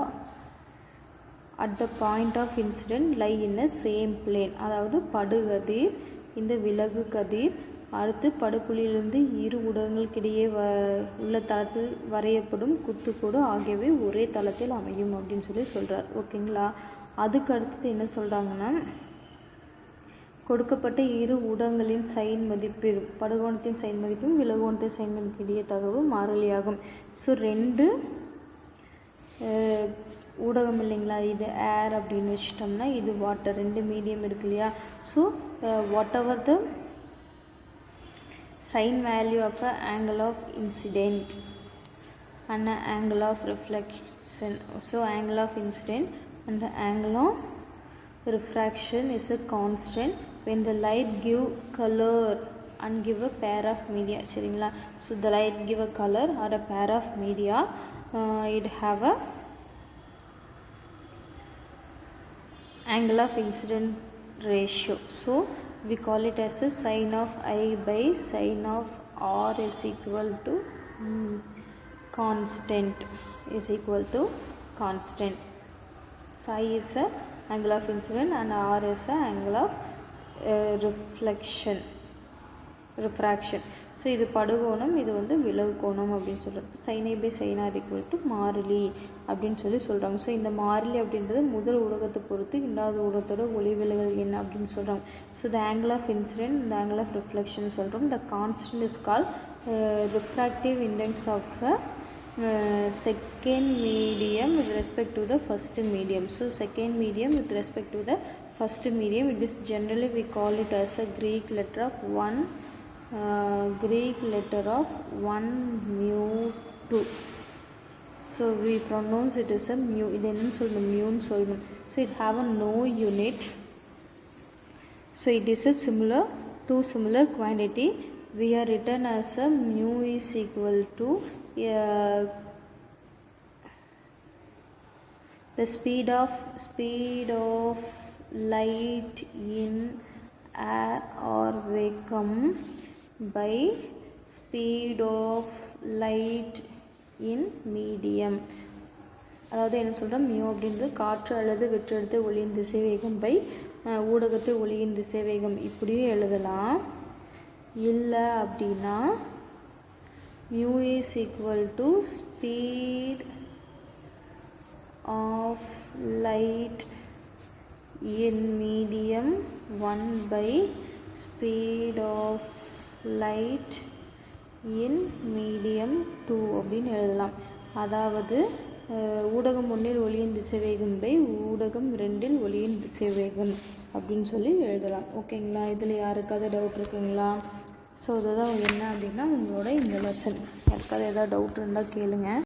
at the point of incident lie in a same plane. அதாவது படுகதிர், இந்த விலகு கதிர், அடுத்து படுப்புள்ளியிலிருந்து இரு ஊடகங்களுக்கிடையே உள்ள தளத்தில் வரையப்படும் குத்துக்கோடு ஆகியவை ஒரே தளத்தில் அமையும் அப்படின்னு சொல்லி சொல்கிறார். ஓகேங்களா. அதுக்கு அடுத்தது என்ன சொல்கிறாங்கன்னா, கொடுக்கப்பட்ட இரு ஊடகங்களின் சைன் மதிப்பு, படுகோணத்தின் சைன் மதிப்பும் விலகோணத்தின் சைன் மதிப்பு இடையே தகவு மாறிலியாகும். ஸோ ரெண்டு ஊடகம் இல்லைங்களா, இது ஏர் அப்படின்னு வச்சிட்டோம்னா இது வாட்டர், ரெண்டு மீடியம் இருக்கு இல்லையா. So whatever the sine value of a angle of incident and angle of reflection, so angle of incident and angle of refraction is a constant when the light give color and give a pair of media. சரிங்களா. so the light give a color or a pair of media, it have a angle of incident ratio. So we call it as a sin of I by sin of R is equal to constant, is equal to constant. So I is a angle of incident and R is a angle of refraction. So இது படுகோணம், இது வந்து விலகு கோணம் அப்படின்னு சொல்கிறோம். சைனை by சைனார் equal to மாறிலி அப்படின்னு சொல்லி சொல்கிறாங்க. ஸோ இந்த மாறிலி அப்படின்றது முதல் ஊடகத்தை பொறுத்து இரண்டாவது ஊடகத்தோட ஒளி விலகல் என்ன அப்படின்னு சொல்கிறாங்க. So the angle of incident, இந்த ஆங்கிள் ஆஃப் ரிஃப்ளெக்ஷன் சொல்கிறோம். The constant is call refractive index of second medium with respect to the first medium. So second medium with respect to the first medium, it is generally we call it as a Greek letter of 1 mu 2. So we pronounce it as a mu. இது என்னன்னு சொல்லணும், மியூன்னு சொல்லணும். So it have a no unit. So it is a similar, two similar quantity we are written as a mu is equal to the speed of light in air or vacuum by speed of light in medium. அதாவது என்ன சொல்கிறோம், mu அப்படின்றது காற்று அல்லது வெற்றெடுத்த ஒளியின் திசைவேகம் by ஊடகத்து ஒளியின் திசைவேகம் இப்படியும் எழுதலாம். இல்லை அப்படின்னா mu is equal to speed of light in medium 1 by speed of light in medium 2 அப்படின்னு எழுதலாம். அதாவது ஊடகம் 1இல் ஒளியின் திசைவேகம் பை ஊடகம் 2இல் ஒளியின் திசைவேகம் அப்படின்னு சொல்லி எழுதலாம். ஓகேங்களா? இதில் யாருக்காவது டவுட் இருக்குங்களா? ஸோ இதுதான் என்ன அப்படின்னா உங்களோட இந்த லெசன். யாருக்காவது ஏதாவது டவுட் இருந்தால் கேளுங்க.